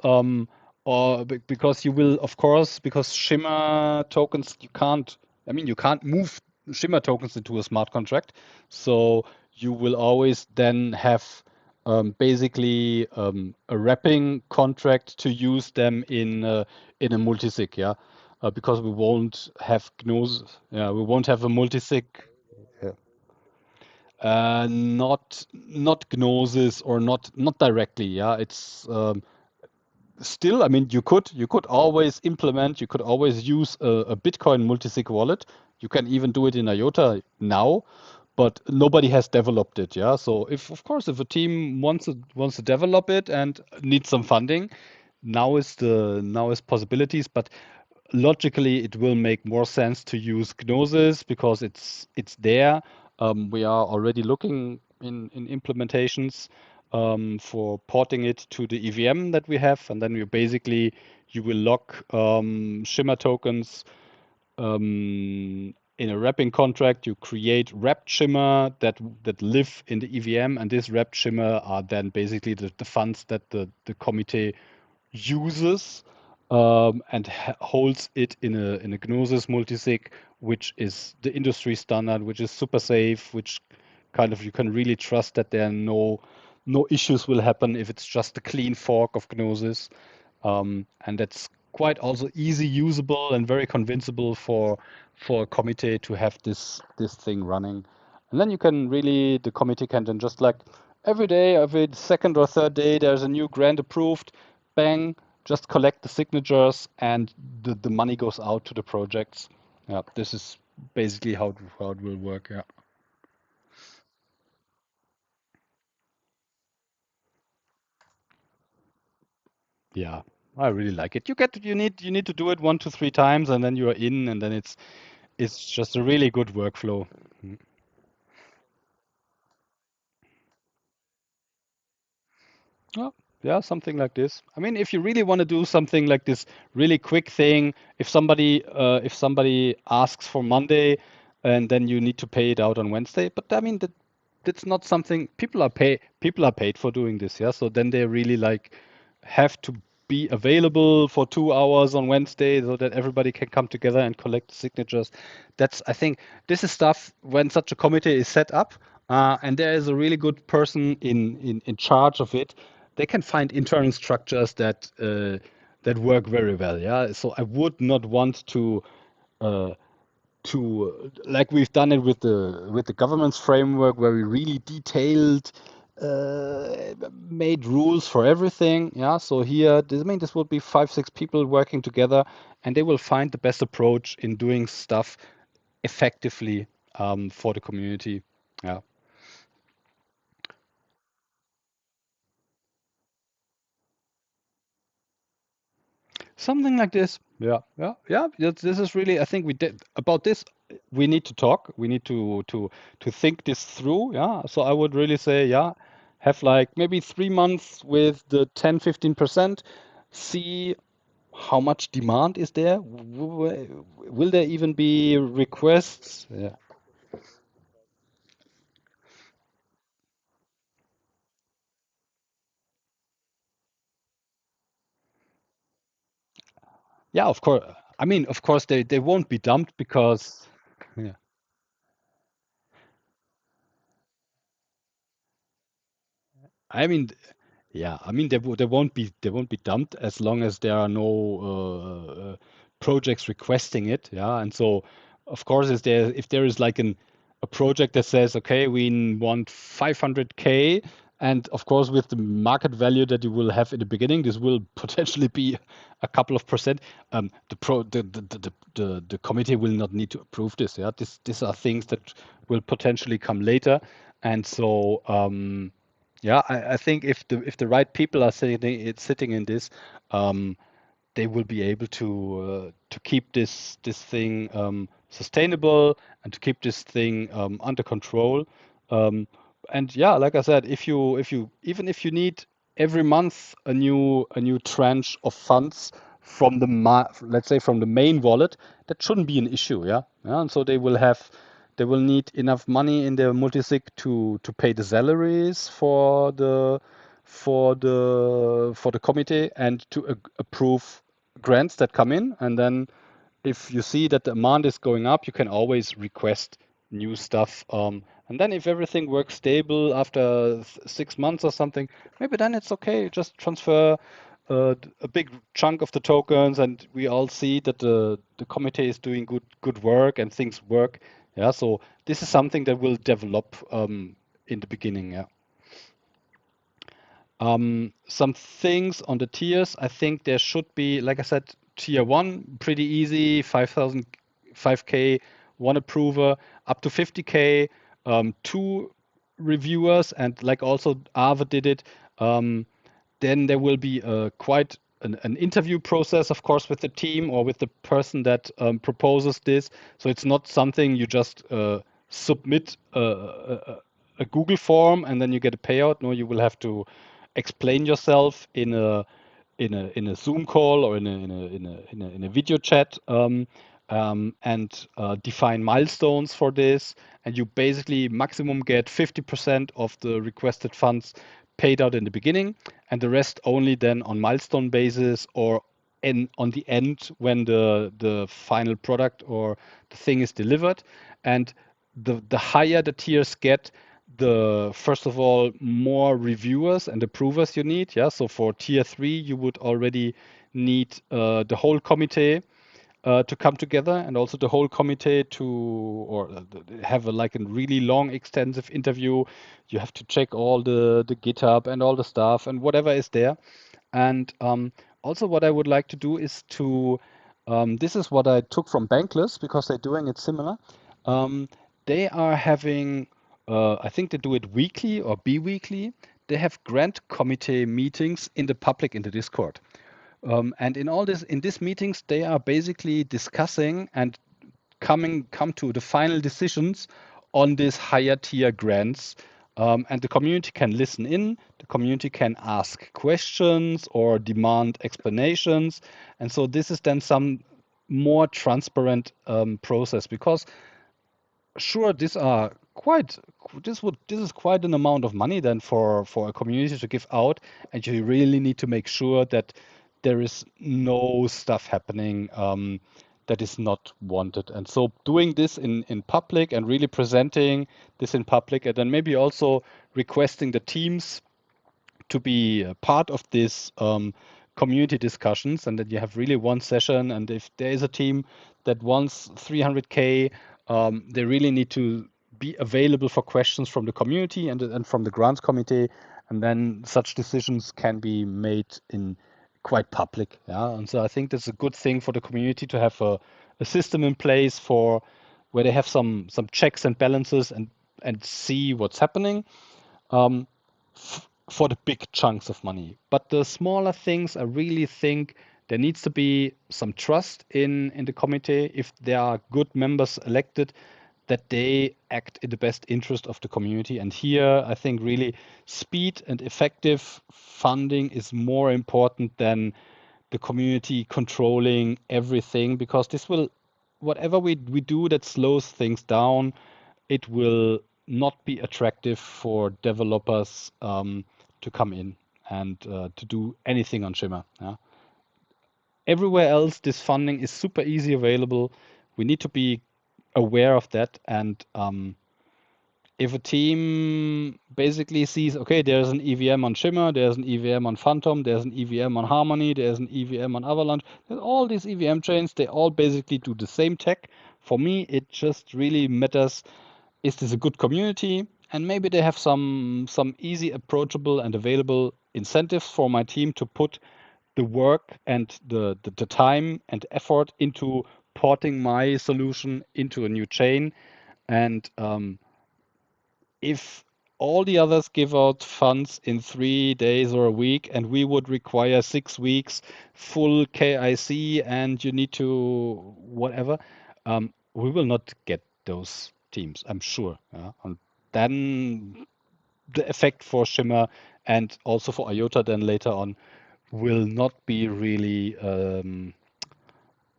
[SPEAKER 1] because you will of course because Shimmer tokens you can't you can't move Shimmer tokens into a smart contract, so you will always then have basically a wrapping contract to use them in a multisig, yeah, because we won't have Gnosis, yeah, we won't have a multisig. Not Gnosis or not directly. Yeah, it's still. I mean, you could always implement. You could always use a Bitcoin multisig wallet. You can even do it in IOTA now, but nobody has developed it. Yeah, so if of course if a team wants to develop it and needs some funding, now is possibilities. But logically, it will make more sense to use Gnosis because it's there. We are already looking in implementations for porting it to the EVM that we have, and then you will lock Shimmer tokens in a wrapping contract. You create wrapped Shimmer that live in the EVM, and this wrapped Shimmer are then basically the funds that the committee uses and holds it in a Gnosis multisig, which is the industry standard, which is super safe, which kind of you can really trust that there are no issues will happen if it's just a clean fork of Gnosis, and that's quite also easy usable and very convincible for a committee to have this thing running. And then you can really the committee can then just like every day, every second or third day, there's a new grant approved, bang, just collect the signatures and the money goes out to the projects. Yeah, this is basically how it will work. Yeah. Yeah, I really like it. You need to do it 1 to 3 times and then you are in and then it's just a really good workflow. Mm. Yeah, yeah, something like this. I mean, if you really want to do something like this really quick thing, if somebody asks for Monday and then you need to pay it out on Wednesday, but I mean that's not something people are paid for doing this, yeah. So then they really like have to be available for 2 hours on Wednesday so that everybody can come together and collect the signatures. I think this is stuff when such a committee is set up, and there is a really good person in charge of it. They can find internal structures that work very well. Yeah, so I would not want uh, like we've done it with the governance framework where we really detailed made rules for everything. Yeah, so here this would be 5 6 people working together and they will find the best approach in doing stuff effectively for the community. Yeah. Something like this. Yeah, yeah, yeah. This is really. I think we did about this. We need to talk. We need to think this through. Yeah. So I would really say, yeah, have like maybe 3 months with the 10 15%. See how much demand is there. Will there even be requests? Yeah. Yeah, of course. I mean, of course, they won't be dumped because, yeah. I mean, yeah, I mean they won't be dumped as long as there are no projects requesting it. Yeah, and so of course, if there is like a project that says, okay, we want 500K, and of course with the market value that you will have in the beginning, this will potentially be a couple of percent. The committee will not need to approve this. Yeah, these are things that will potentially come later, and so. Yeah, I think if the right people are sitting in this, um, they will be able to keep this thing sustainable and to keep this thing under control. Um, and yeah, like I said, if you even if you need every month a new tranche of funds from let's say from the main wallet, that shouldn't be an issue. Yeah, yeah. And so they will need enough money in their multisig to pay the salaries for the committee and to approve grants that come in. And then if you see that the demand is going up, you can always request new stuff. And then if everything works stable after 6 months or something, maybe then it's okay. Just transfer a big chunk of the tokens, and we all see that the committee is doing good work and things work. Yeah, so this is something that will develop in the beginning. Yeah. Some things on the tiers, I think there should be, like I said, tier one, pretty easy, 5,000, 5K, one approver, up to 50K, two reviewers, and like also Aave did it. Then there will be quite an interview process, of course, with the team or with the person that proposes this. So it's not something you just submit a Google form and then you get a payout. No, you will have to explain yourself in a Zoom call or in a video chat, and define milestones for this. And you basically maximum get 50% of the requested funds paid out in the beginning, and the rest only then on milestone basis or on the end when the final product or the thing is delivered. And the higher the tiers get, the first of all more reviewers and approvers you need. Yeah, so for tier 3 you would already need the whole committee to come together, and also the whole committee to or have like a really long extensive interview. You have to check all the GitHub and all the stuff and whatever is there. And also what I would like to do is to this is what I took from Bankless because they're doing it similar. um, they are having I think they do it weekly or bi-weekly. They have grant committee meetings in the public in the Discord. And in these meetings, they are basically discussing and come to the final decisions on these higher tier grants. And the community can listen in, the community can ask questions or demand explanations. And so this is then some more transparent process because sure, this is quite an amount of money then for a community to give out, and you really need to make sure that there is no stuff happening that is not wanted. And so doing this in public and really presenting this in public, and then maybe also requesting the teams to be a part of this community discussions, and that you have really one session. And if there is a team that wants 300K, they really need to be available for questions from the community and from the grants committee, and then such decisions can be made in quite public. Yeah, and so I think that's a good thing for the community to have a system in place for where they have some checks and balances and see what's happening. Um, for the big chunks of money. But the smaller things, I really think there needs to be some trust in the committee if there are good members elected, that they act in the best interest of the community. And here, I think really speed and effective funding is more important than the community controlling everything, because this will, whatever we do that slows things down, it will not be attractive for developers to come in and to do anything on Shimmer. Yeah. Everywhere else, this funding is super easy available. We need to be aware of that. And if a team basically sees, okay, there's an EVM on Shimmer, there's an EVM on Phantom, there's an EVM on Harmony, there's an EVM on Avalanche, there's all these EVM chains, they all basically do the same tech. For me, it just really matters, is this a good community? And maybe they have some easy, approachable, and available incentives for my team to put the work and the time and effort into porting my solution into a new chain. And if all the others give out funds in 3 days or a week, and we would require 6 weeks full KIC, and you need to whatever, we will not get those teams, I'm sure. Yeah? And then the effect for Shimmer and also for IOTA then later on will not be really an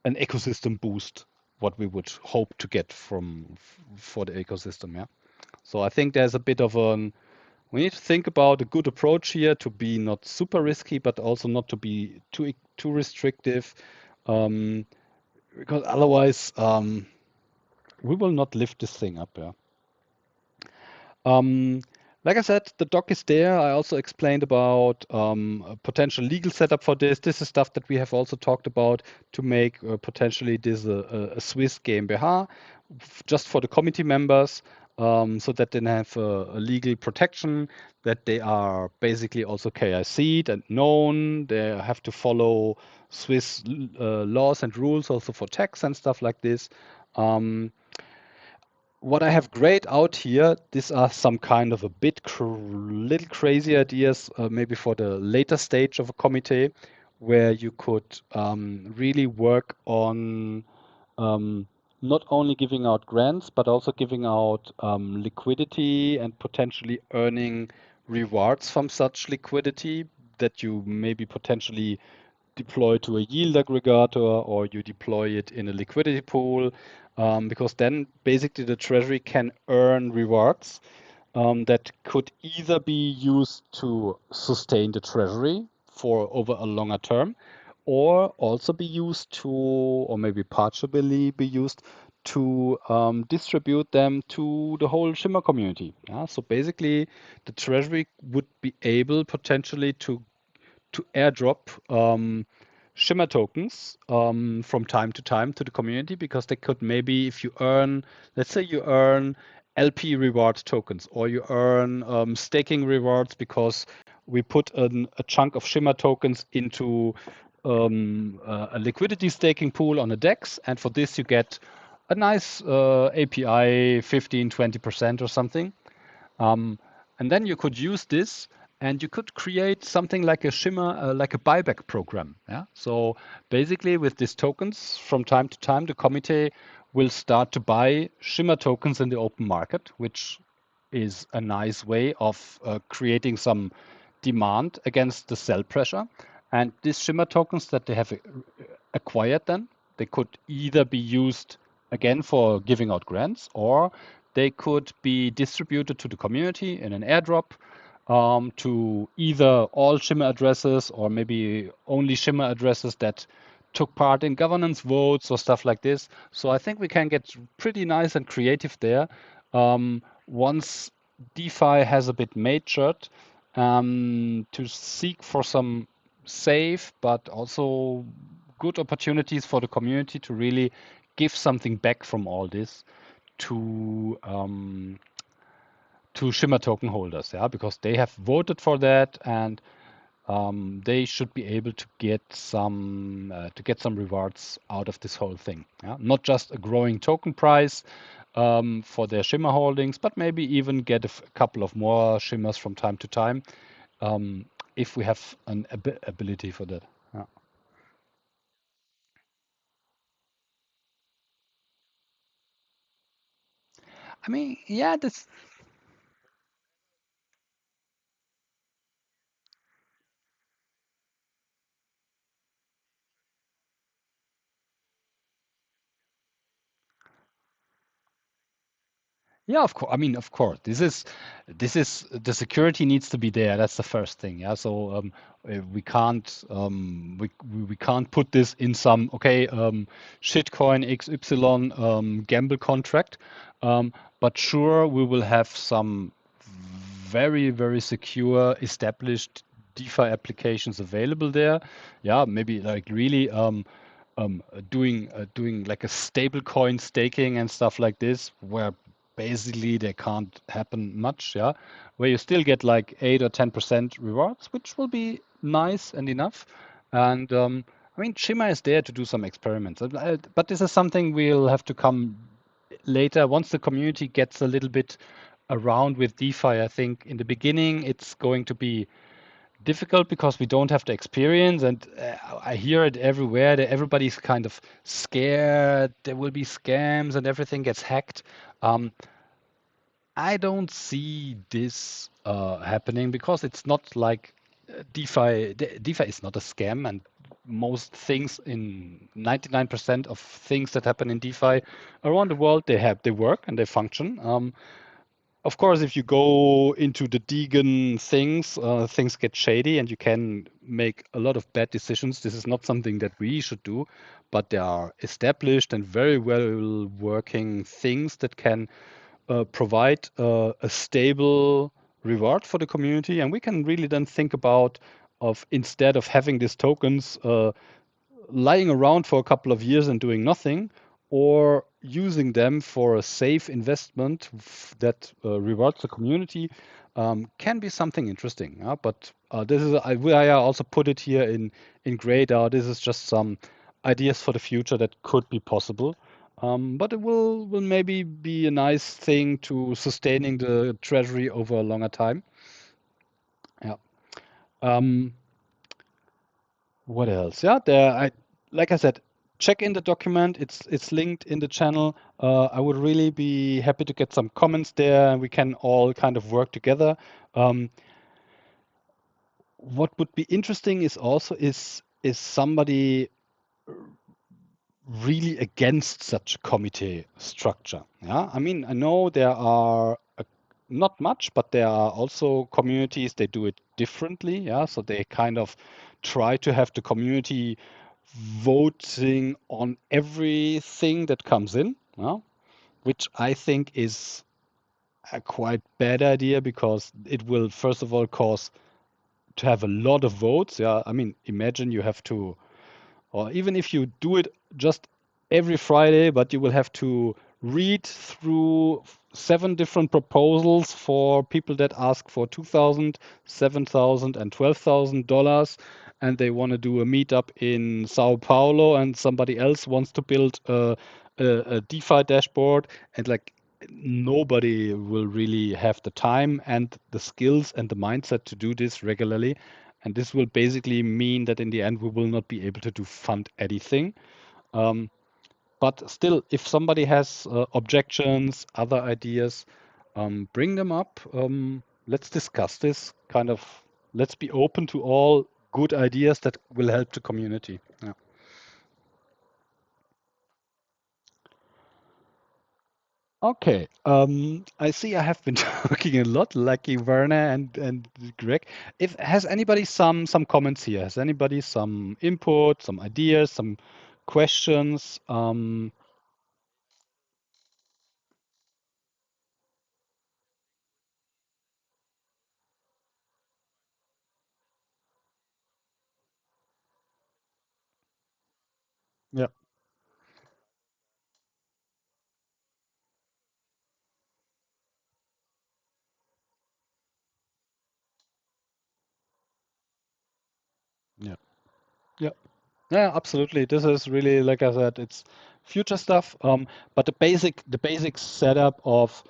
[SPEAKER 1] ecosystem boost, what we would hope to get for the ecosystem. Yeah. So I think there's a bit of an we need to think about a good approach here to be not super risky, but also not to be too restrictive, um, because otherwise we will not lift this thing up. Yeah. Um, like I said, the doc is there. I also explained about a potential legal setup for this. This is stuff that we have also talked about to make potentially this a Swiss GmbH just for the committee members, so that they have a legal protection, that they are basically also KIC'd and known. They have to follow Swiss laws and rules also for tax and stuff like this. Um, what I have grayed out here, these are some kind of a bit little crazy ideas, maybe for the later stage of a committee, where you could really work on um, not only giving out grants, but also giving out liquidity and potentially earning rewards from such liquidity that you maybe potentially deploy to a yield aggregator, or you deploy it in a liquidity pool, because then basically the treasury can earn rewards that could either be used to sustain the treasury for over a longer term, or also be used to, or maybe partially be used to distribute them to the whole Shimmer community. Yeah? So basically, the treasury would be able potentially to airdrop Shimmer tokens from time to time to the community, because they could maybe, if you earn, let's say you earn LP reward tokens, or you earn staking rewards because we put a chunk of Shimmer tokens into a liquidity staking pool on a DEX, and for this you get a nice API 15-20% or something. And then you could use this, and you could create something like a Shimmer, like a buyback program. Yeah. So basically, with these tokens, from time to time, the committee will start to buy Shimmer tokens in the open market, which is a nice way of creating some demand against the sell pressure. And these Shimmer tokens that they have acquired, then they could either be used again for giving out grants, or they could be distributed to the community in an airdrop to either all Shimmer addresses, or maybe only Shimmer addresses that took part in governance votes or stuff like this. So I think we can get pretty nice and creative there. Once DeFi has a bit matured, to seek for some safe but also good opportunities for the community to really give something back from all this to to Shimmer token holders, yeah, because they have voted for that, and they should be able to get some rewards out of this whole thing. Yeah? Not just a growing token price for their Shimmer holdings, but maybe even get a couple of more Shimmers from time to time, um, if we have an ability for that. Yeah. I mean, yeah, this. Yeah, of course. I mean, of course, this is the security needs to be there. That's the first thing. Yeah. So we can't put this in some shitcoin XY gamble contract. Um, but sure, we will have some very secure established DeFi applications available there. Yeah, maybe like really doing like a stable coin staking and stuff like this, where basically they can't happen much. Yeah, where you still get like 8 or 10% rewards, which will be nice and enough. And I mean, Shima is there to do some experiments, but this is something we'll have to come later once the community gets a little bit around with DeFi. I think in the beginning it's going to be difficult because we don't have the experience, and I hear it everywhere that everybody's kind of scared there will be scams and everything gets hacked. Um, I don't see this happening because it's not like DeFi. DeFi is not a scam, and most things in 99% of things that happen in DeFi around the world, they work and they function. Of course, if you go into the Deegan things, things get shady and you can make a lot of bad decisions. This is not something that we should do, but there are established and very well working things that can provide a stable reward for the community. And we can really then think about of instead of having these tokens lying around for a couple of years and doing nothing, or using them for a safe investment that rewards the community, can be something interesting. But this is I also put it here in gray. This is just some ideas for the future that could be possible. But it will maybe be a nice thing to sustaining the treasury over a longer time. Yeah. Um, What else? Yeah, like I said, check in the document. It's linked in the channel. I would really be happy to get some comments there, and we can all kind of work together. Um, what would be interesting is also is somebody really against such a committee structure. Yeah, I mean, I know there are not much, but there are also communities they do it differently. Yeah, so they kind of try to have the community voting on everything that comes in, yeah, which I think is a quite bad idea because it will first of all cause to have a lot of votes. Yeah, I mean, imagine you have to, or even if you do it just every Friday, but you will have to read through 7 different proposals for people that ask for 2,000, 7,000, and $12,000, and they want to do a meetup in Sao Paulo, and somebody else wants to build a DeFi dashboard, and like nobody will really have the time and the skills and the mindset to do this regularly. And this will basically mean that in the end, we will not be able to do fund anything. Um, but still, if somebody has objections, other ideas, bring them up. Let's discuss this kind of, let's be open to all good ideas that will help the community. Yeah. Okay. I see I have been talking a lot, lucky Werner and Greg. If has anybody some comments here? Has anybody some input, some ideas, some questions? Yeah, yeah, yeah, yeah. Absolutely. This is really, like I said, it's future stuff. But the basic setup of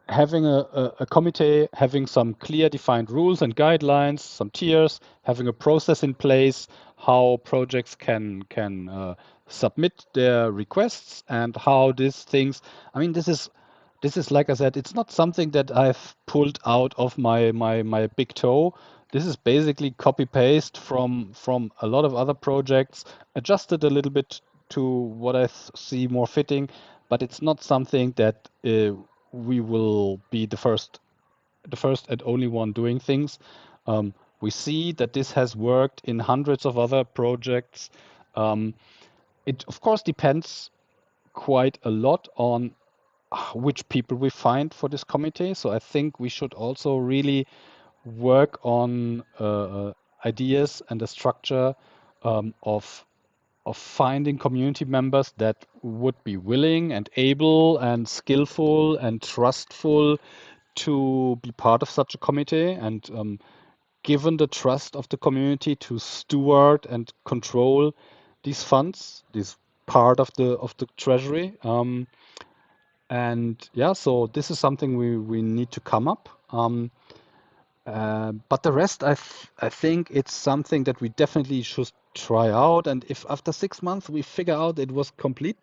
[SPEAKER 1] having a committee, having some clear defined rules and guidelines, some tiers, having a process in place, how projects can submit their requests, and how these things. I mean, this is like I said, it's not something that I've pulled out of my big toe. This is basically copy paste from a lot of other projects, adjusted a little bit to what I see more fitting. but it's not something that we will be the first and only one doing things. Um, we see that this has worked in hundreds of other projects. Um, it of course depends quite a lot on which people we find for this committee. So I think we should also really work on ideas and the structure of finding community members that would be willing and able and skillful and trustful to be part of such a committee, and given the trust of the community to steward and control these funds, this part of the treasury. And yeah, so this is something we need to come up. But the rest, I think it's something that we definitely should try out. And if after 6 months we figure out it was complete,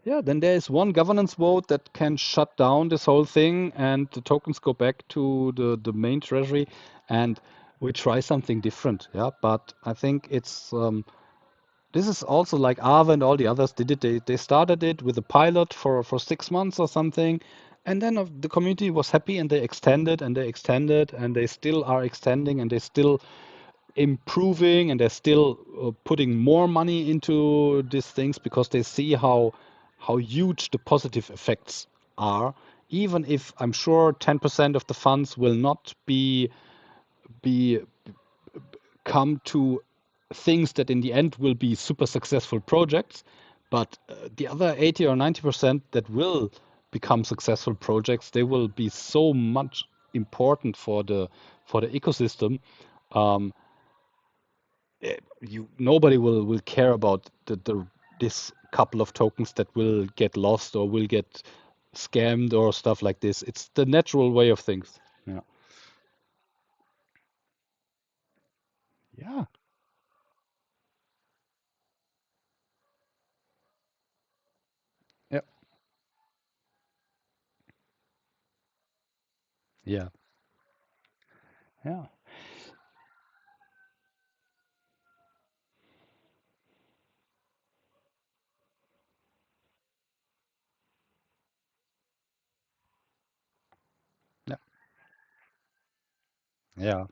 [SPEAKER 1] yeah, then there is one governance vote that can shut down this whole thing, and the tokens go back to the main treasury, and we try something different. Yeah, but I think it's this is also like Aave and all the others did it. They started it with a pilot for 6 months or something, and then the community was happy and they extended and they extended and they still are extending and they still improving and they're still putting more money into these things because they see how huge the positive effects are. Even if I'm sure 10% of the funds will not be come to things that in the end will be super successful projects, but the other 80 or 90% that will become successful projects, they will be so much important for the ecosystem. Um, nobody will care about the this couple of tokens that will get lost or will get scammed or stuff like this. It's the natural way of things. Yeah. Yeah. Yeah. Yeah. Yeah. Yeah. Yeah.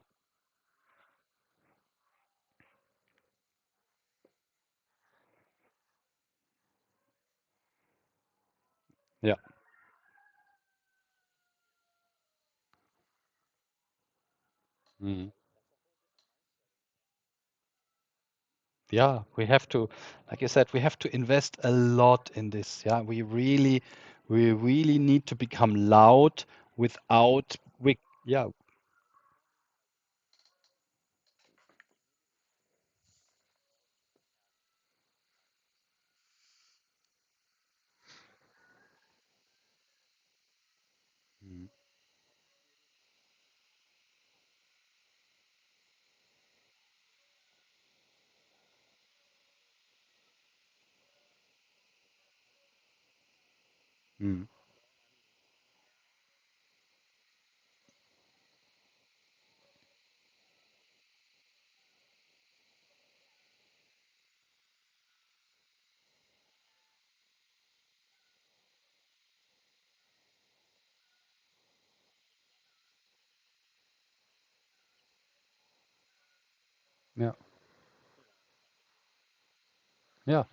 [SPEAKER 1] Yeah. Mhm. Yeah, we have to, like you said, we have to invest a lot in this. Yeah, we really need to become loud without yeah. Mm. Mm. Yeah, yeah.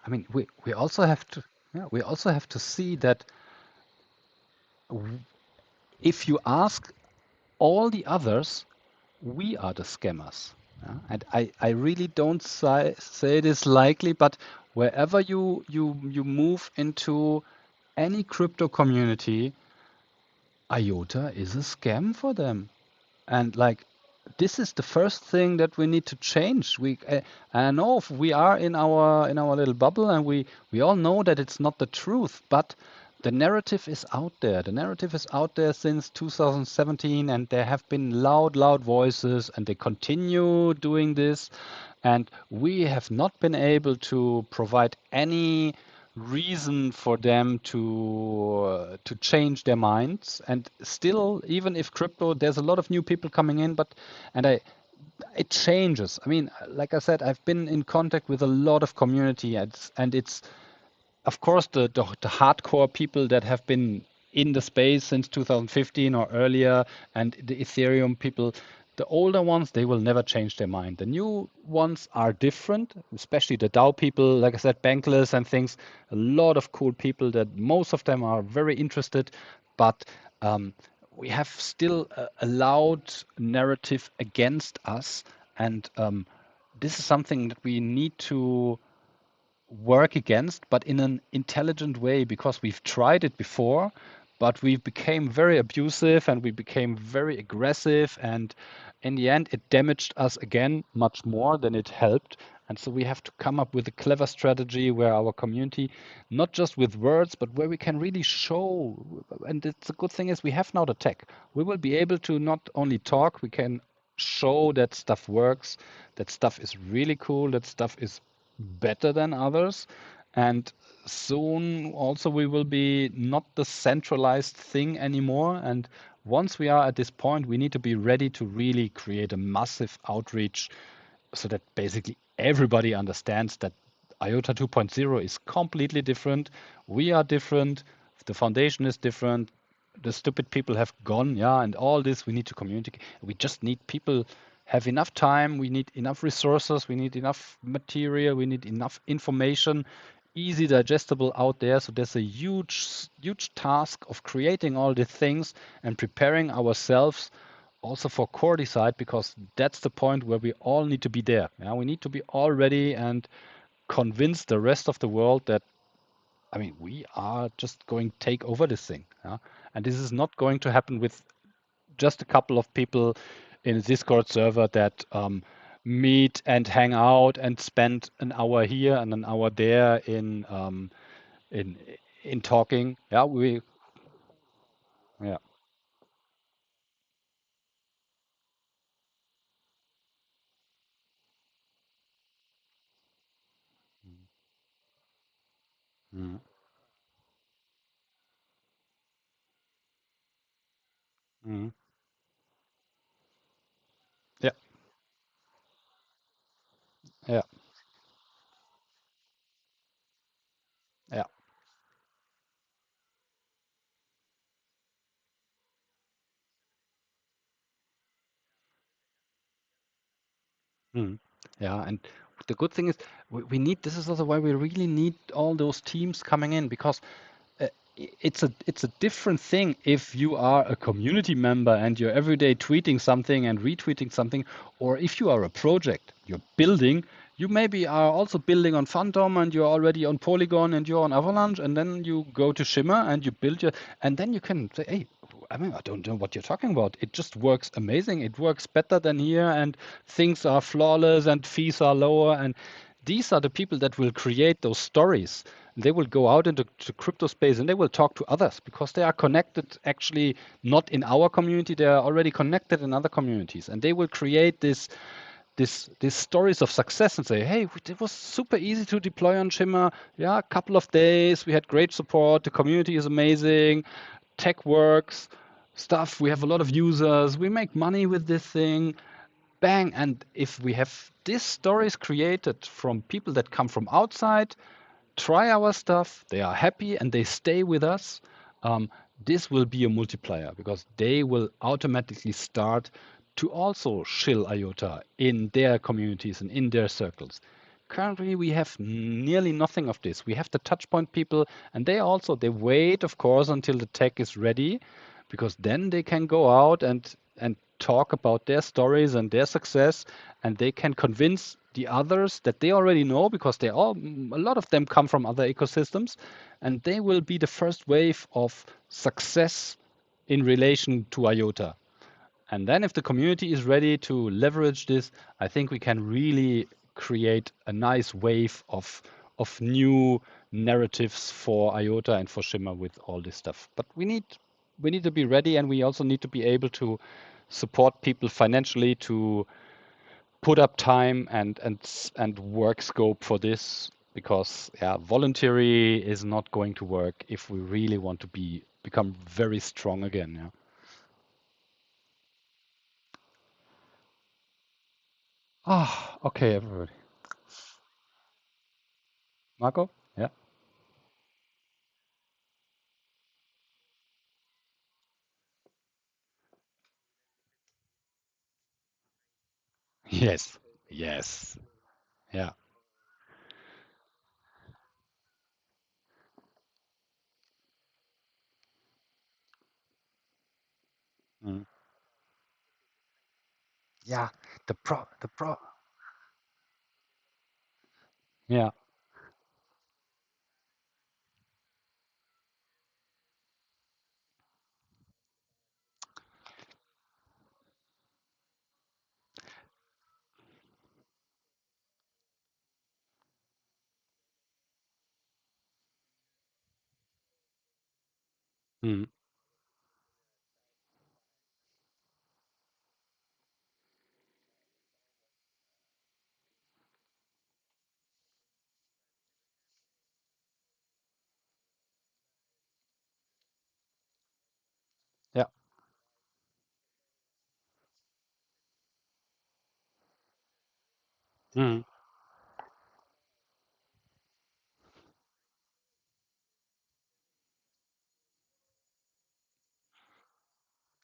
[SPEAKER 1] I mean, we also have to, yeah, we also have to see that w- if you ask all the others, we are the scammers. Yeah? And I really don't say this likely, but wherever you move into any crypto community, IOTA is a scam for them. And like, this is the first thing that we need to change. I know we are in our little bubble, and we all know that it's not the truth, but the narrative is out there. The narrative is out there since 2017, and there have been loud voices, and they continue doing this. And we have not been able to provide any reason for them to change their minds. And still, even if crypto, there's a lot of new people coming in, but and I it changes. I mean, like I said, I've been in contact with a lot of community, and it's of course, the hardcore people that have been in the space since 2015 or earlier, and the Ethereum people, the older ones, they will never change their mind. The new ones are different, especially the DAO people, like I said, Bankless and things. A lot of cool people that most of them are very interested, but um, we have still a loud narrative against us, and this is something that we need to work against, but in an intelligent way because we've tried it before, but we became very abusive and we became very aggressive, and in the end, it damaged us again much more than it helped. And so we have to come up with a clever strategy where our community, not just with words, but where we can really show. And it's a good thing is we have now the tech. We will be able to not only talk, we can show that stuff works, that stuff is really cool, that stuff is better than others. And soon also we will be not the centralized thing anymore. And once we are at this point, we need to be ready to really create a massive outreach so that basically everybody understands that IOTA 2.0 is completely different. We are different. The foundation is different. The stupid people have gone, yeah, and all this we need to communicate. We just need people have enough time. We need enough resources. We need enough material. We need enough information, easy digestible out there. So there's a huge task of creating all these things and preparing ourselves also for core decide because that's the point where we all need to be there. Yeah, we need to be all ready and convince the rest of the world that I mean we are just going to take over this thing. Yeah? And this is not going to happen with just a couple of people in a Discord server that meet and hang out and spend an hour here and an hour there in in talking. Yeah, we yeah. Mhm. Mhm. Yeah, yeah, yeah. Mm. Yeah, and the good thing is we need this is also why we really need all those teams coming in because uh, it's a different thing if you are a community member and you're every day tweeting something and retweeting something, or if you are a project you're building. You maybe are also building on Phantom and you're already on Polygon and you're on Avalanche, and then you go to Shimmer and you build your, and then you can say, hey, I mean, I don't know what you're talking about. It just works amazing. It works better than here, and things are flawless, and fees are lower. And these are the people that will create those stories. They will go out into the crypto space and they will talk to others because they are connected, actually, not in our community. They are already connected in other communities. And they will create these stories of success and say, hey, it was super easy to deploy on Shimmer. Yeah, a couple of days. We had great support. The community is amazing. Tech works, stuff. We have a lot of users. We make money with this thing. Bang. And if we have these stories created from people that come from outside, try our stuff, they are happy and they stay with us, um, this will be a multiplier because they will automatically start to also shill IOTA in their communities and in their circles. Currently, we have nearly nothing of this. We have the touchpoint people, and they wait, of course, until the tech is ready, because then they can go out and talk about their stories and their success, and they can convince the others that they already know because a lot of them come from other ecosystems, and they will be the first wave of success in relation to IOTA. And then if the community is ready to leverage this, I think we can really create a nice wave of new narratives for IOTA and for Shimmer with all this stuff. But we need to be ready, and we also need to be able to support people financially to put up time and work scope for this, because yeah, voluntary is not going to work if we really want to become very strong again. Yeah. Ah, okay, everybody. Marco? Yeah. Yes. Yes. Yeah. Mm. Yeah. The pro. Yeah. Mm. Yeah. Mm.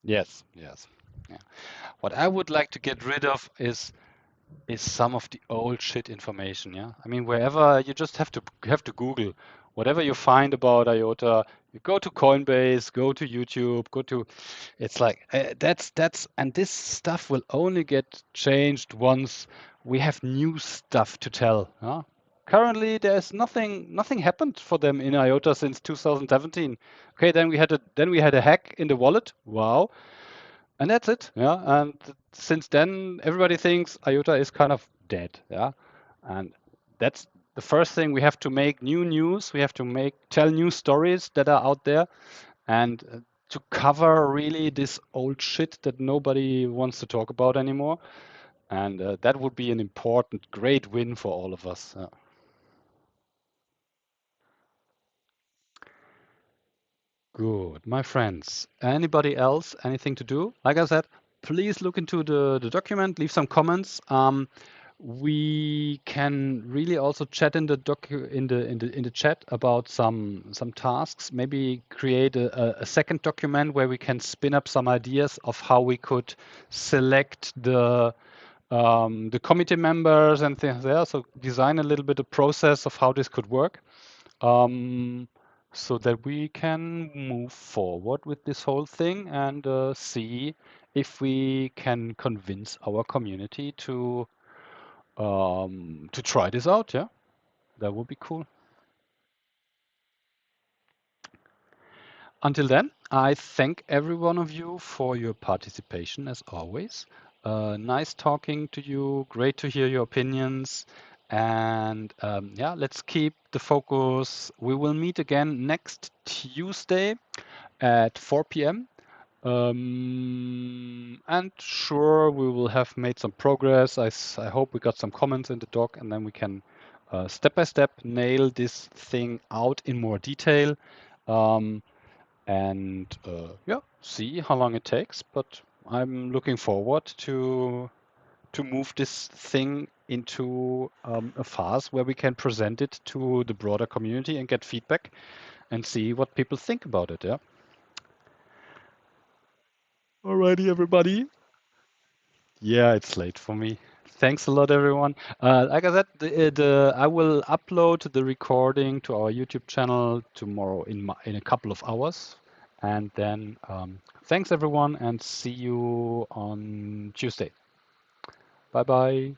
[SPEAKER 1] Yes. Yes. Yeah. What I would like to get rid of is some of the old shit information. Yeah, I mean, wherever you just have to Google whatever you find about IOTA. You go to Coinbase, go to YouTube, go to. It's like that's and this stuff will only get changed once we have new stuff to tell. Huh? Currently, there's nothing happened for them in IOTA since 2017. Okay, then we had a hack in the wallet. Wow, and that's it. Yeah. And since then, everybody thinks IOTA is kind of dead. Yeah. And that's the first thing. We have to make new news. We have to tell new stories that are out there, and to cover really this old shit that nobody wants to talk about anymore. And that would be an important, great win for all of us. Good, my friends. Anybody else, anything to do? Like I said, please look into the document, leave some comments. We can really also chat in the in the chat about some tasks. Maybe create a second document where we can spin up some ideas of how we could select the committee members and things there. So design a little bit of process of how this could work, um, so that we can move forward with this whole thing and see if we can convince our community to try this out. Yeah, that would be cool. Until then, I thank every one of you for your participation as always. Nice talking to you. Great to hear your opinions. And yeah, let's keep the focus. We will meet again next Tuesday at 4 p.m. And sure, we will have made some progress. I hope we got some comments in the doc, and then we can step by step nail this thing out in more detail. Um, and yeah, see how long it takes. But I'm looking forward to move this thing into a phase where we can present it to the broader community and get feedback and see what people think about it. Yeah. Alrighty, everybody. Yeah, it's late for me. Thanks a lot, everyone. Like I said, I will upload the recording to our YouTube channel tomorrow in a couple of hours, and then thanks everyone, and see you on Tuesday. Bye bye.